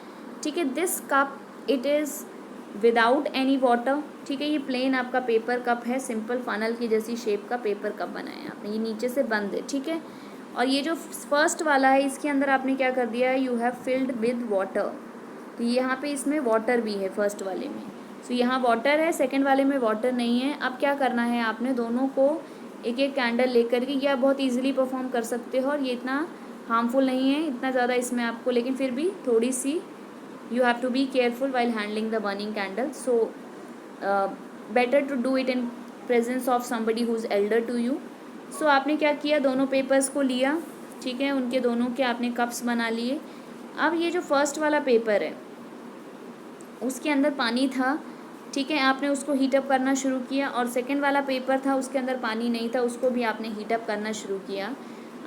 ठीक है, this cup it is without any water, ठीक है। ये प्लेन आपका पेपर कप है, सिंपल फनल की जैसी शेप का पेपर कप बनाया है आपने, ये नीचे से बंद है, ठीक है। और ये जो फर्स्ट वाला है इसके अंदर आपने क्या कर दिया है, you have filled with water. तो यहाँ पे इसमें वाटर भी है फर्स्ट वाले में, तो यहाँ वाटर है, सेकंड वाले में वाटर नहीं है। अब क्या करना है, आपने दोनों को एक एक कैंडल लेकर के, या बहुत इजीली परफॉर्म कर सकते हो, और ये इतना हार्मफुल नहीं है इतना ज़्यादा इसमें आपको, लेकिन फिर भी थोड़ी सी you have to be careful while handling the burning candle. So better to do it in presence of somebody who is elder to you. So आपने क्या किया, दोनों पेपर्स को लिया, ठीक है, उनके दोनों के आपने कप्स बना लिए. अब ये जो फर्स्ट वाला पेपर है उसके अंदर पानी था, ठीक है, आपने उसको हीटअप करना शुरू किया. और सेकंड वाला पेपर था उसके अंदर पानी नहीं था, उसको भी आपने हीटअप करना शुरू किया.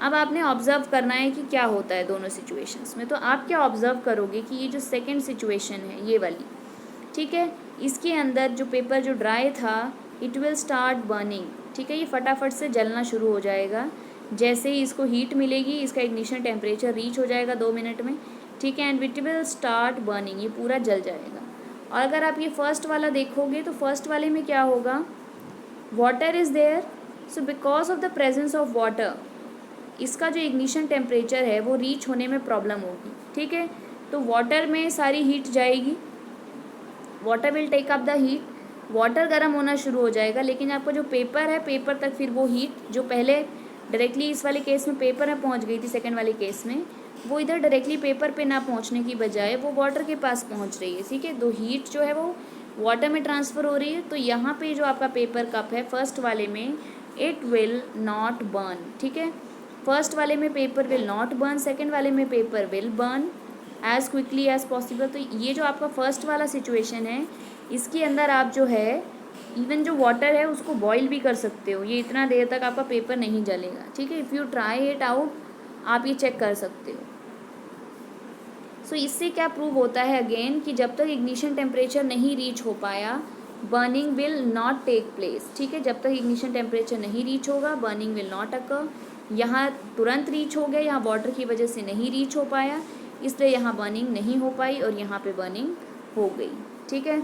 अब आपने ऑब्ज़र्व करना है कि क्या होता है दोनों सिचुएशंस में. तो आप क्या ऑब्ज़र्व करोगे कि ये जो सेकंड सिचुएशन है ये वाली, ठीक है, इसके अंदर जो पेपर जो ड्राई था इट विल स्टार्ट बर्निंग, ठीक है, ये फटाफट से जलना शुरू हो जाएगा. जैसे ही इसको हीट मिलेगी इसका इग्निशन टेम्परेचर रीच हो जाएगा 2 मिनट में, ठीक है, and it will start burning, ये पूरा जल जाएगा. और अगर आप ये फर्स्ट वाला देखोगे तो फर्स्ट वाले में क्या होगा, water is there, so because of the presence of water इसका जो इग्निशन टेम्परेचर है वो रीच होने में प्रॉब्लम होगी, ठीक है. तो वाटर में सारी हीट जाएगी, water will take up the heat, water गर्म होना शुरू हो जाएगा. लेकिन आपका जो पेपर है पेपर तक फिर वो हीट जो पहले डायरेक्टली इस वाले केस में पेपर में पहुंच गई थी, सेकंड वाले केस में वो इधर डायरेक्टली पेपर पे ना पहुंचने की बजाय वो वाटर के पास पहुंच रही है, ठीक है. तो हीट जो है वो वाटर में ट्रांसफ़र हो रही है. तो यहाँ पे जो आपका पेपर कप है फर्स्ट वाले में इट विल नॉट बर्न, ठीक है. फर्स्ट वाले में paper will not burn, second वाले में paper will burn as quickly as possible. तो ये जो आपका फर्स्ट वाला सिचुएशन है इसके अंदर आप जो है इवन जो वाटर है उसको बॉईल भी कर सकते हो, ये इतना देर तक आपका पेपर नहीं जलेगा, ठीक है. If you try it out आप ये चेक कर सकते हो. सो इससे क्या प्रूव होता है अगेन कि जब तक इग्निशन टेम्परेचर नहीं रीच हो पाया burning will not take place, ठीक है. जब तक इग्निशन टेम्परेचर नहीं रीच होगा बर्निंग विल नॉट अकर. यहाँ तुरंत रीच हो गया, यहाँ वाटर की वजह से नहीं रीच हो पाया इसलिए यहाँ बर्निंग नहीं हो पाई और यहाँ पे बर्निंग हो गई, ठीक है.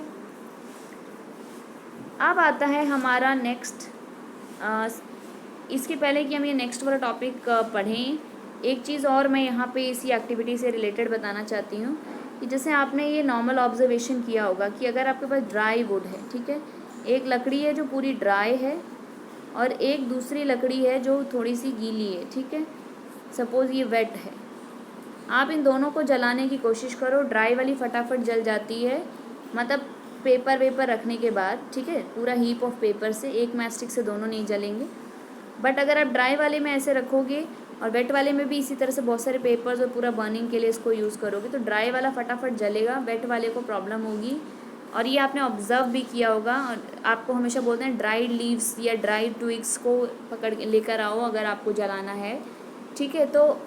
अब आता है हमारा नेक्स्ट, इसके पहले कि हम ये नेक्स्ट वाला टॉपिक पढ़ें एक चीज़ और मैं यहाँ पे इसी एक्टिविटी से रिलेटेड बताना चाहती हूँ कि जैसे आपने ये नॉर्मल ऑब्जर्वेशन किया होगा कि अगर आपके पास ड्राई वुड है, ठीक है, एक लकड़ी है जो पूरी ड्राई है और एक दूसरी लकड़ी है जो थोड़ी सी गीली है, ठीक है, सपोज़ ये वेट है. आप इन दोनों को जलाने की कोशिश करो, ड्राई वाली फटाफट जल जाती है, मतलब पेपर वेपर रखने के बाद, ठीक है, पूरा हीप ऑफ पेपर से एक मैस्टिक से दोनों नहीं जलेंगे. बट अगर आप ड्राई वाले में ऐसे रखोगे और वेट वाले में भी इसी तरह से बहुत सारे पेपर्स और पूरा बर्निंग के लिए इसको यूज़ करोगे तो ड्राई वाला फटाफट जलेगा, वेट वाले को प्रॉब्लम होगी. और ये आपने ऑब्ज़र्व भी किया होगा. और आपको हमेशा बोलते हैं ड्राइड लीव्स या ड्राई ट्विग्स को पकड़ के लेकर आओ अगर आपको जलाना है, ठीक है. तो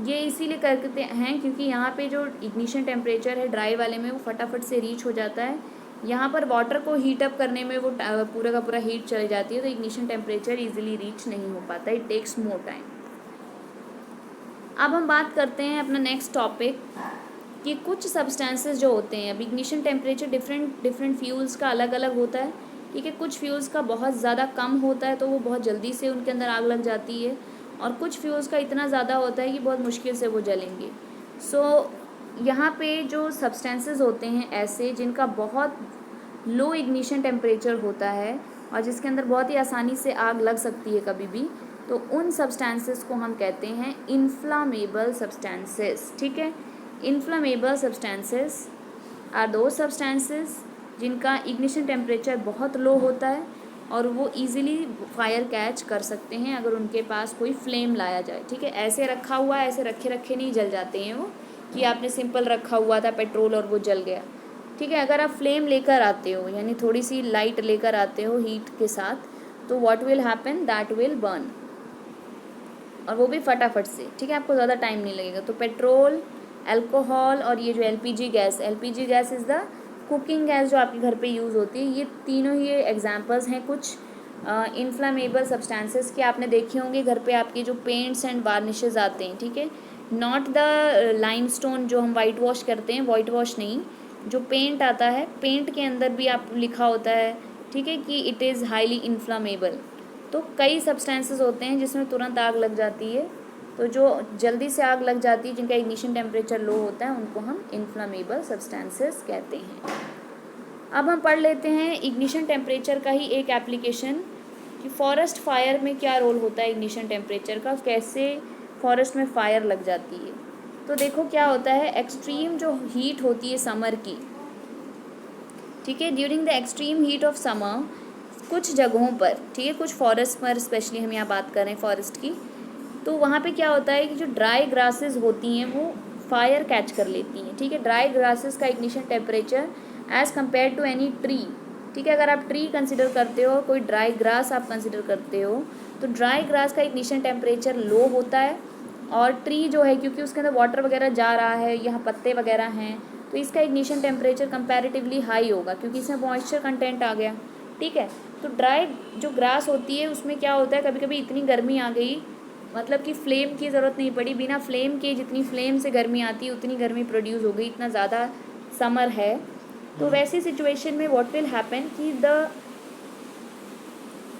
ये इसीलिए करते हैं क्योंकि यहाँ पे जो इग्निशन टेम्परेचर है ड्राई वाले में वो फटाफट से रीच हो जाता है. यहाँ पर वाटर को हीट अप करने में वो पूरा का पूरा हीट चली जाती है तो इग्निशन टेम्परेचर इजीली रीच नहीं हो पाता, इट टेक्स मोर टाइम. अब हम बात करते हैं अपना नेक्स्ट टॉपिक कि कुछ सब्सटेंसेस जो होते हैं, अब इग्निशन टेम्परेचर डिफरेंट फ्यूल्स का अलग अलग होता है, ठीक है. कुछ फ्यूल्स का बहुत ज़्यादा कम होता है तो वो बहुत जल्दी से उनके अंदर आग लग जाती है और कुछ फ्यूल्स का इतना ज़्यादा होता है कि बहुत मुश्किल से वो जलेंगे. सो यहाँ पे जो सब्सटेंसेस होते हैं ऐसे जिनका बहुत लो इग्निशन टेम्परेचर होता है और जिसके अंदर बहुत ही आसानी से आग लग सकती है कभी भी, तो उन सब्सटेंसेस को हम कहते हैं इन्फ्लामेबल सब्सटेंसेस, ठीक है. इन्फ्लामेबल सब्सटेंसेस आर दो सब्सटेंसेस जिनका इग्निशन टेम्परेचर बहुत लो होता है और वो इजीली फायर कैच कर सकते हैं अगर उनके पास कोई फ्लेम लाया जाए, ठीक है. ऐसे रखा हुआ है, ऐसे रखे रखे नहीं जल जाते हैं वो कि आपने सिंपल रखा हुआ था पेट्रोल और वो जल गया, ठीक है. अगर आप फ्लेम लेकर आते हो यानी थोड़ी सी लाइट लेकर आते हो हीट के साथ तो what will happen, that will burn और वो भी फटाफट से, ठीक है, आपको ज़्यादा टाइम नहीं लगेगा. तो पेट्रोल, अल्कोहल और ये जो LPG gas is the cooking gas जो आपके घर पे यूज़ होती है, ये तीनों ही एग्जांपल्स हैं कुछ इन्फ्लामेबल सब्सटेंसेस के. आपने देखे होंगे घर पे आपके जो पेंट्स एंड वार्निशेस आते हैं, ठीक है, नॉट द लाइमस्टोन जो हम वाइट वॉश करते हैं, वाइट वॉश नहीं, जो पेंट आता है पेंट के अंदर भी आप लिखा होता है, ठीक है, कि इट इज़ हाईली इन्फ्लामेबल. तो कई सब्सटेंसेस होते हैं जिसमें तुरंत आग लग जाती है, तो जो जल्दी से आग लग जाती है जिनका इग्निशन टेम्परेचर लो होता है उनको हम इन्फ्लामेबल सब्सटेंसेस कहते हैं. अब हम पढ़ लेते हैं इग्निशन टेम्परेचर का ही एक एप्लीकेशन कि फॉरेस्ट फायर में क्या रोल होता है इग्निशन टेम्परेचर का, कैसे फॉरेस्ट में फायर लग जाती है. तो देखो क्या होता है, एक्सट्रीम जो हीट होती है समर की, ठीक है, during the extreme heat of summer कुछ जगहों पर, ठीक है, कुछ फॉरेस्ट पर स्पेशली हम यहाँ बात कर रहे हैं फॉरेस्ट की, तो वहाँ पे क्या होता है कि जो ड्राई ग्रासेस होती हैं वो फायर कैच कर लेती हैं, ठीक है। ड्राई ग्रासेस का ignition temperature as compare to any tree, ठीक है, अगर आप ट्री कंसिडर करते हो, कोई ड्राई ग्रास आप कंसिडर करते हो, तो ड्राई ग्रास का इग्निशन टेम्परेचर लो होता है, और ट्री जो है क्योंकि उसके अंदर वाटर वगैरह जा रहा है, यहाँ पत्ते वगैरह हैं, तो इसका इग्निशन टेम्परेचर कंपैरेटिवली हाई होगा क्योंकि इसमें मॉइस्चर कंटेंट आ गया, ठीक है। तो ड्राई जो ग्रास होती है उसमें क्या होता है, कभी कभी इतनी गर्मी आ गई, मतलब कि फ्लेम की ज़रूरत नहीं पड़ी, बिना फ्लेम के जितनी फ्लेम से गर्मी आती है उतनी गर्मी प्रोड्यूस हो गई, इतना ज़्यादा समर है, तो वैसी सिचुएशन में व्हाट विल हैपन कि the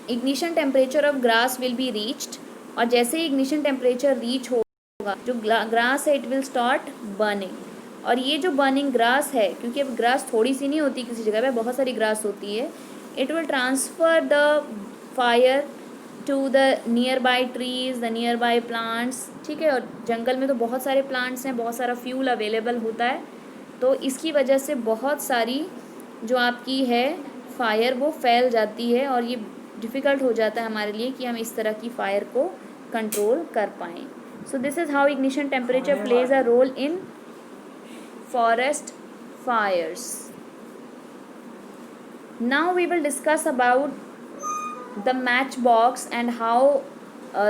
ignition temperature of grass will be reached, और जैसे ही इग्निशन टेम्परेचर रीच होगा जो ग्रास है इट विल स्टार्ट बर्निंग, और ये जो बर्निंग ग्रास है, क्योंकि अब ग्रास थोड़ी सी नहीं होती किसी जगह पे, बहुत सारी ग्रास होती है, it will transfer the fire to the nearby trees, the nearby plants, ठीक है। और जंगल में तो बहुत सारे प्लांट्स हैं, बहुत सारा फ्यूल अवेलेबल होता है, तो इसकी वजह से बहुत सारी जो आपकी है फायर वो फैल जाती है, और ये डिफ़िकल्ट हो जाता है हमारे लिए कि हम इस तरह की फायर को कंट्रोल कर पाएँ। So this is how ignition temperature plays a role in forest fires. Now we will discuss about the matchbox and how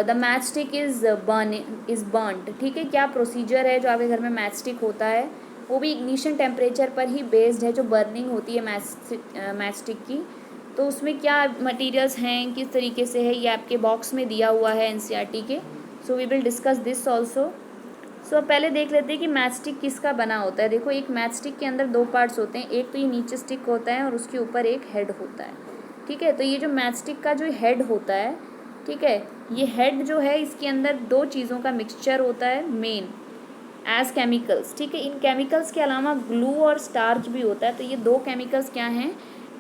the matchstick is burnt, ठीक है। क्या प्रोसीजर है जो आपके घर में मैचस्टिक होता है, वो भी इग्निशन टेम्परेचर पर ही बेस्ड है, जो बर्निंग होती है मैचस्टिक की, तो उसमें क्या मटेरियल्स हैं, किस तरीके से है, ये आपके बॉक्स में दिया हुआ है एनसीईआरटी के। So we will discuss this also. So पहले देख लेते हैं कि मैचस्टिक किसका बना होता है। देखो एक मैचस्टिक के अंदर दो पार्ट्स होते हैं, एक तो ये नीचे स्टिक होता है और उसके ऊपर एक हेड होता है, ठीक है। तो ये जो मैचस्टिक का जो हेड होता है, ठीक है, ये हेड जो है इसके अंदर दो चीज़ों का मिक्सचर होता है मेन एज केमिकल्स, ठीक है। इन केमिकल्स के अलावा ग्लू और स्टार्च भी होता है, तो ये दो केमिकल्स क्या हैं,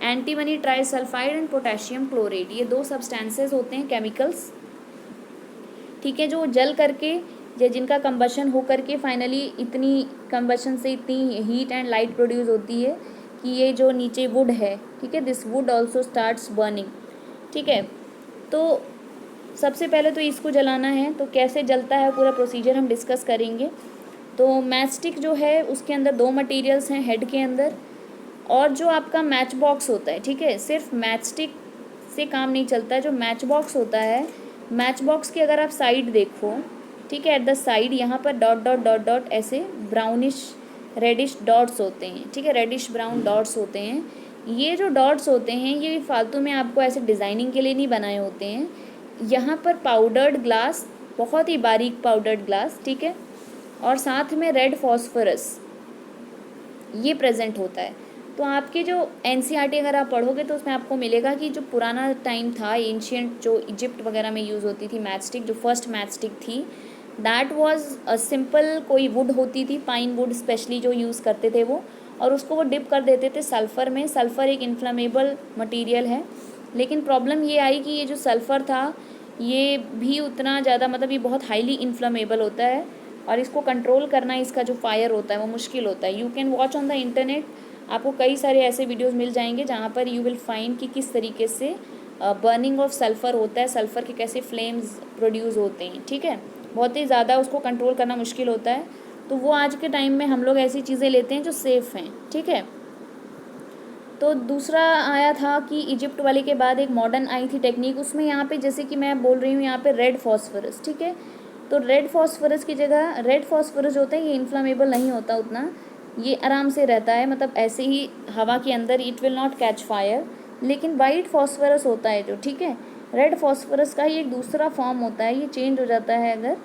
antimony trisulphide and potassium chlorate, ये दो सब्सटेंसेस होते हैं केमिकल्स, ठीक है, जो जल करके या जिनका कंबशन हो करके फाइनली इतनी कंबशन से इतनी हीट एंड लाइट प्रोड्यूस होती है कि ये जो नीचे वुड है, ठीक है, this would also starts burning, ठीक है। तो सबसे पहले तो इसको जलाना है, तो कैसे जलता है पूरा प्रोसीजर हम डिस्कस करेंगे। तो मैचस्टिक जो है उसके अंदर दो मटेरियल्स हैं हेड के अंदर, और जो आपका मैच बॉक्स होता है, ठीक है, सिर्फ मैचस्टिक से काम नहीं चलता है, जो मैच बॉक्स होता है, मैच बॉक्स की अगर आप साइड देखो, ठीक है, एट द साइड यहाँ पर डॉट डॉट डॉट डॉट ऐसे ब्राउनिश रेडिश डॉट्स होते हैं, ठीक है, रेडिश ब्राउन डॉट्स होते हैं। ये जो डॉट्स होते हैं ये फालतू में आपको ऐसे डिज़ाइनिंग के लिए नहीं बनाए होते हैं, यहाँ पर पाउडर्ड ग्लास, बहुत ही बारीक पाउडर्ड ग्लास, ठीक है, और साथ में रेड फॉस्फोरस ये प्रेजेंट होता है। तो आपके जो एनसीईआरटी अगर आप पढ़ोगे तो उसमें आपको मिलेगा कि जो पुराना टाइम था, एंशियंट जो इजिप्ट वगैरह में यूज़ होती थी मैचस्टिक, जो फर्स्ट मैचस्टिक थी, दैट वाज अ सिंपल कोई वुड होती थी, पाइन वुड स्पेशली जो यूज़ करते थे वो, और उसको वो डिप कर देते थे सल्फ़र में। सल्फ़र एक इन्फ्लेमेबल मटेरियल है, लेकिन प्रॉब्लम ये आई कि ये जो सल्फ़र था ये भी उतना ज़्यादा, मतलब ये बहुत हाईली इन्फ्लेमेबल होता है, और इसको कंट्रोल करना, इसका जो फायर होता है वो मुश्किल होता है। You can watch on the internet, आपको कई सारे ऐसे वीडियोस मिल जाएंगे जहाँ पर यू विल फाइंड कि किस तरीके से बर्निंग ऑफ सल्फ़र होता है, सल्फ़र के कैसे फ्लेम्स प्रोड्यूस होते हैं, ठीक है, बहुत ही ज़्यादा उसको कंट्रोल करना मुश्किल होता है। तो वो आज के टाइम में हम लोग ऐसी चीज़ें लेते हैं जो सेफ़ हैं, ठीक है। तो दूसरा आया था कि इजिप्ट वाले के बाद एक मॉडर्न आई थी टेक्निक, उसमें यहाँ पे जैसे कि मैं बोल रही हूँ यहाँ पे रेड फॉस्फोरस, ठीक है, तो रेड फॉस्फोरस की जगह, रेड फॉस्फोरस जो होता है ये इन्फ्लामेबल नहीं होता उतना, ये आराम से रहता है, मतलब ऐसे ही हवा के अंदर it will not catch fire, लेकिन वाइट फॉस्फोरस होता है जो, ठीक है, रेड फॉस्फोरस का ही एक दूसरा फॉर्म होता है, ये चेंज हो जाता है अगर,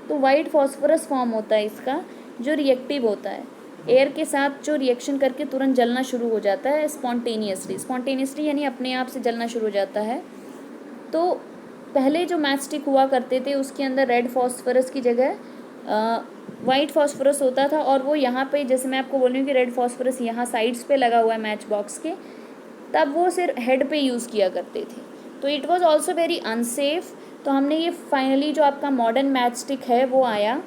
तो वाइट फॉस्फोरस फॉर्म होता है इसका, जो रिएक्टिव होता है, एयर के साथ जो रिएक्शन करके तुरंत जलना शुरू हो जाता है स्पॉन्टेनियसली यानी अपने आप से जलना शुरू हो जाता है। तो पहले जो मैचस्टिक हुआ करते थे उसके अंदर रेड फॉस्फोरस की जगह वाइट फॉस्फोरस होता था, और वो यहाँ पे, जैसे मैं आपको बोल रही हूँ कि रेड फॉस्फोरस यहाँ साइड्स पे लगा हुआ है मैच बॉक्स के, तब वो सिर्फ हेड पे यूज़ किया करते थे, तो it was also very unsafe. तो हमने ये फाइनली जो आपका मॉडर्न मैचस्टिक है वो आया,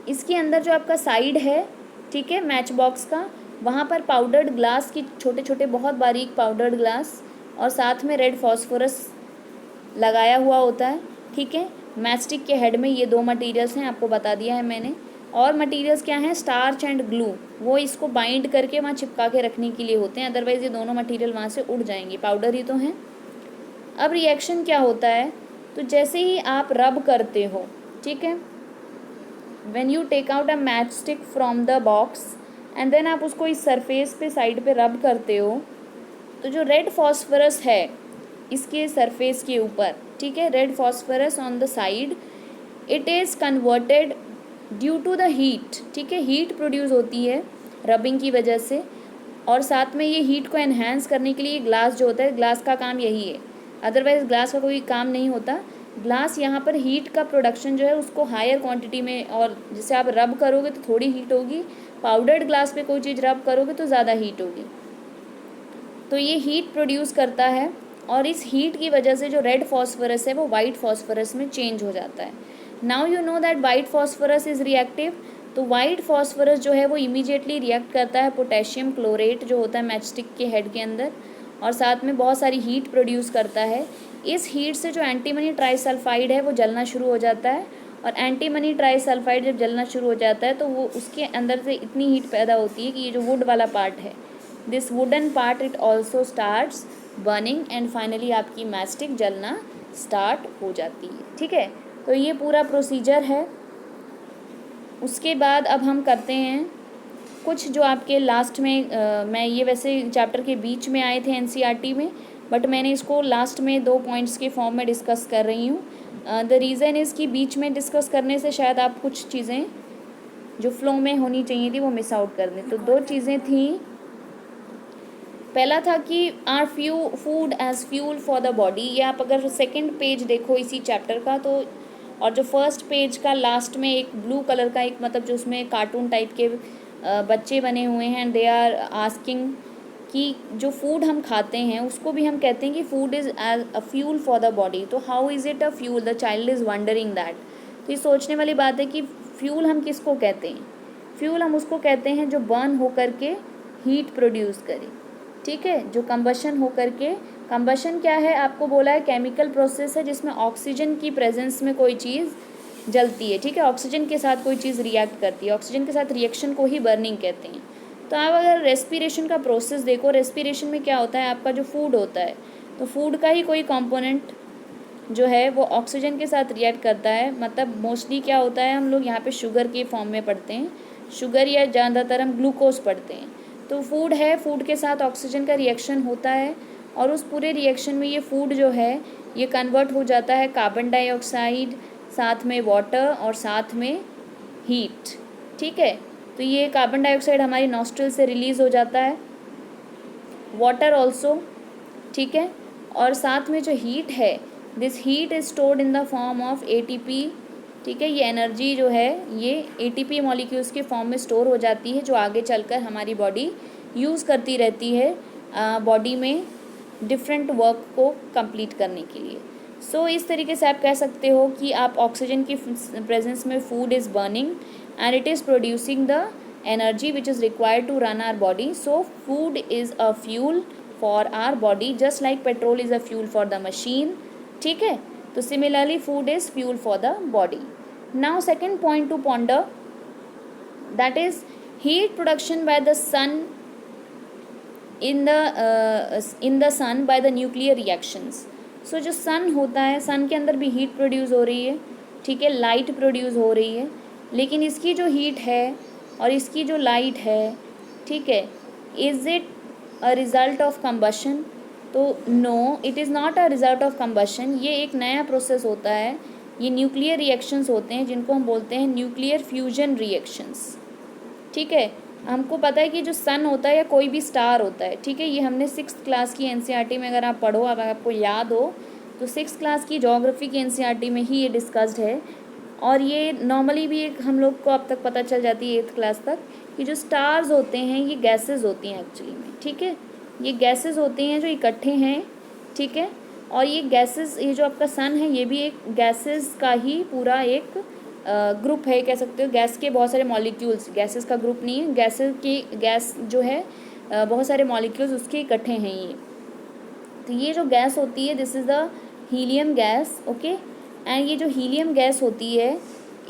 इसके अंदर जो आपका साइड है, ठीक है, मैच बॉक्स का, वहाँ पर पाउडर्ड ग्लास की छोटे छोटे बहुत बारीक पाउडर्ड ग्लास और साथ में रेड फॉस्फोरस लगाया हुआ होता है, ठीक है। मैचस्टिक के हेड में ये दो मटेरियल्स हैं, आपको बता दिया है मैंने। और मटेरियल्स क्या हैं, स्टार्च एंड ग्लू, वो इसको बाइंड करके वहाँ चिपका के रखने के लिए होते हैं, अदरवाइज़ ये दोनों मटेरियल वहाँ से उड़ जाएंगे, पाउडर ही तो हैं। अब रिएक्शन क्या होता है, तो जैसे ही आप रब करते हो, ठीक है, when you take out a match stick from the box and then आप उसको इस सरफेस पे साइड पे रब करते हो, तो जो रेड फॉस्फोरस है इसके सरफेस के ऊपर, ठीक है, red phosphorus on the side, it is converted due to the heat, ठीक है, हीट प्रोड्यूस होती है रबिंग की वजह से। और साथ में ये हीट को एनहांस करने के लिए ग्लास जो होता है, ग्लास का काम यही है, अदरवाइज़ ग्लास का कोई काम नहीं होता। ग्लास यहाँ पर हीट का प्रोडक्शन जो है उसको हायर क्वांटिटी में, और जैसे आप रब करोगे तो थोड़ी हीट होगी, पाउडर्ड ग्लास पे कोई चीज़ रब करोगे तो ज़्यादा हीट होगी, तो ये हीट प्रोड्यूस करता है। और इस हीट की वजह से जो रेड फॉस्फोरस है वो वाइट फॉस्फोरस में चेंज हो जाता है। Now you know that white phosphorus is reactive, तो वाइट फॉस्फोरस जो है वो इमीडिएटली रिएक्ट करता है पोटेशियम क्लोरेट जो होता है मैचस्टिक के हेड के अंदर, और साथ में बहुत सारी हीट प्रोड्यूस करता है। इस हीट से जो एंटीमनी ट्राइसल्फाइड है वो जलना शुरू हो जाता है, और एंटीमनी ट्राइसल्फाइड जब जलना शुरू हो जाता है तो वो उसके अंदर से इतनी हीट पैदा होती है कि ये जो वुड वाला पार्ट है, this wooden part, it also starts burning and finally आपकी मैचस्टिक जलना स्टार्ट हो जाती है, ठीक है। तो ये पूरा प्रोसीजर है। उसके बाद अब हम करते हैं कुछ जो आपके लास्ट में मैं ये वैसे चैप्टर के बीच में आए थे एनसीईआरटी में, बट मैंने इसको लास्ट में 2 पॉइंट्स के फॉर्म में डिस्कस कर रही हूँ। द रीज़न इज़ कि बीच में डिस्कस करने से शायद आप कुछ चीज़ें जो फ्लो में होनी चाहिए थी वो मिस आउट कर दें। तो 2 चीज़ें थी, पहला था कि our food as fuel for the body, ये आप अगर सेकंड पेज देखो इसी चैप्टर का तो, और जो फर्स्ट पेज का लास्ट में एक ब्लू कलर का एक मतलब जो उसमें कार्टून टाइप के बच्चे बने हुए हैं, दे आर आस्किंग कि जो फूड हम खाते हैं उसको भी हम कहते हैं कि food is as a fuel for the body, तो how is it a fuel, the child is wondering that. तो ये सोचने वाली बात है कि फ्यूल हम किसको कहते हैं, फ्यूल हम उसको कहते हैं जो बर्न हो करके हीट प्रोड्यूस करे, ठीक है, जो कंबशन हो करके, कंबशन क्या है आपको बोला है, केमिकल प्रोसेस है जिसमें ऑक्सीजन की प्रेजेंस में कोई चीज़ जलती है, ठीक है, ऑक्सीजन के साथ कोई चीज़ रिएक्ट करती है, ऑक्सीजन के साथ रिएक्शन को ही बर्निंग कहते हैं। तो आप अगर रेस्पिरेशन का प्रोसेस देखो, रेस्पिरेशन में क्या होता है, आपका जो फूड होता है तो फूड का ही कोई कंपोनेंट जो है वो ऑक्सीजन के साथ रिएक्ट करता है, मतलब मोस्टली क्या होता है, हम लोग यहाँ पे शुगर के फॉर्म में पढ़ते हैं, शुगर या ज़्यादातर हम ग्लूकोज पढ़ते हैं। तो फूड है, फूड के साथ ऑक्सीजन का रिएक्शन होता है, और उस पूरे रिएक्शन में ये फूड जो है ये कन्वर्ट हो जाता है कार्बन डाइऑक्साइड, साथ में वाटर और साथ में हीट, ठीक है। तो ये कार्बन डाइऑक्साइड हमारी नॉस्ट्रल से रिलीज़ हो जाता है, वाटर ऑल्सो, ठीक है, और साथ में जो हीट है, this heat is stored in the form of ATP, ठीक है, ये एनर्जी जो है ये एटीपी मॉलिक्यूल्स के फॉर्म में स्टोर हो जाती है, जो आगे चलकर हमारी बॉडी यूज़ करती रहती है बॉडी में डिफरेंट वर्क को कंप्लीट करने के लिए। सो इस तरीके से आप कह सकते हो कि आप ऑक्सीजन की प्रेजेंस में food is burning and it is producing the energy which is required to run our body. So food is a fuel for our body just like petrol is a fuel for the machine, ठीक है। तो similarly food is fuel for the body. Now second point to ponder, that is heat production by the sun in the sun by the nuclear reactions। so जो सन होता है, सन के अंदर भी heat produce हो रही है, ठीक है, लाइट प्रोड्यूस हो रही है, लेकिन इसकी जो हीट है और इसकी जो लाइट है, ठीक है, is it a result of combustion, तो no it is not a result of combustion, ये एक नया प्रोसेस होता है, ये न्यूक्लियर रिएक्शंस होते हैं जिनको हम बोलते हैं न्यूक्लियर फ्यूजन रिएक्शंस, ठीक है। हमको पता है कि जो सन होता है या कोई भी स्टार होता है, ठीक है, ये हमने 6th क्लास की एनसीईआरटी में अगर आप पढ़ो, अगर आपको याद हो तो 6th क्लास की ज्योग्राफी की एनसीईआरटी में ही ये डिस्कस्ड है, और ये नॉर्मली भी एक हम लोग को अब तक पता चल जाती है 8th क्लास तक कि जो स्टार्स होते हैं ये गैसेज होती हैं एक्चुअली में, ठीक है, ये गैसेज होते हैं जो इकट्ठे हैं, ठीक है, और ये गैसेज, ये जो आपका सन है ये भी एक गैसेज का ही पूरा एक ग्रुप है कह सकते हो, गैस के बहुत सारे मॉलिक्यूल्स, गैसेस का ग्रुप नहीं है, गैस जो है बहुत सारे मॉलिक्यूल्स उसके इकट्ठे हैं ये। तो ये जो गैस होती है this is the helium gas, okay. And ये जो हीलियम गैस होती है,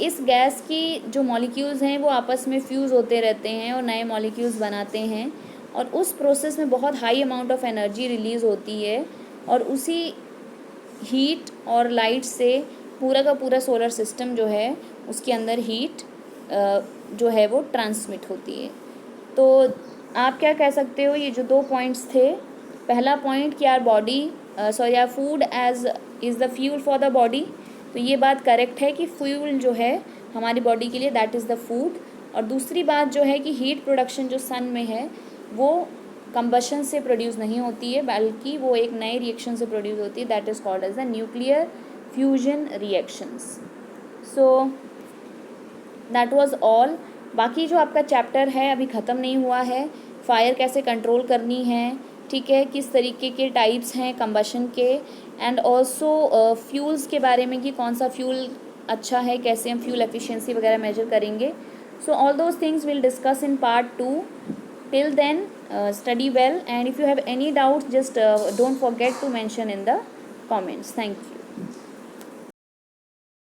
इस गैस की जो मॉलिक्यूल्स हैं वो आपस में फ्यूज़ होते रहते हैं और नए मॉलिक्यूल्स बनाते हैं, और उस प्रोसेस में बहुत high amount of energy release होती है, और उसी हीट और लाइट से पूरा का पूरा सोलर सिस्टम जो है उसके अंदर हीट जो है वो ट्रांसमिट होती है। तो आप क्या कह सकते हो, ये जो 2 पॉइंट्स थे, पहला पॉइंट कि our body our food as is the fuel for the body, तो ये बात करेक्ट है कि फ्यूल जो है हमारी बॉडी के लिए दैट इज़ द फूड। और दूसरी बात जो है कि हीट प्रोडक्शन जो सन में है वो कंबशन से प्रोड्यूस नहीं होती है, बल्कि वो एक नए रिएक्शन से प्रोड्यूस होती है, that is called as the nuclear fusion reactions. So that was all. बाकी जो आपका चैप्टर है अभी ख़त्म नहीं हुआ है, फायर कैसे कंट्रोल करनी है, ठीक है, किस तरीके के टाइप्स हैं कंबशन के, एंड ऑल्सो फ्यूल्स के बारे में कि कौन सा फ्यूल अच्छा है, कैसे हम फ्यूल एफिशिएंसी वगैरह मेजर करेंगे। So all those things will discuss in part 2। Till then study well, and if you have any doubts just don't forget to mention in the comments. Thank you.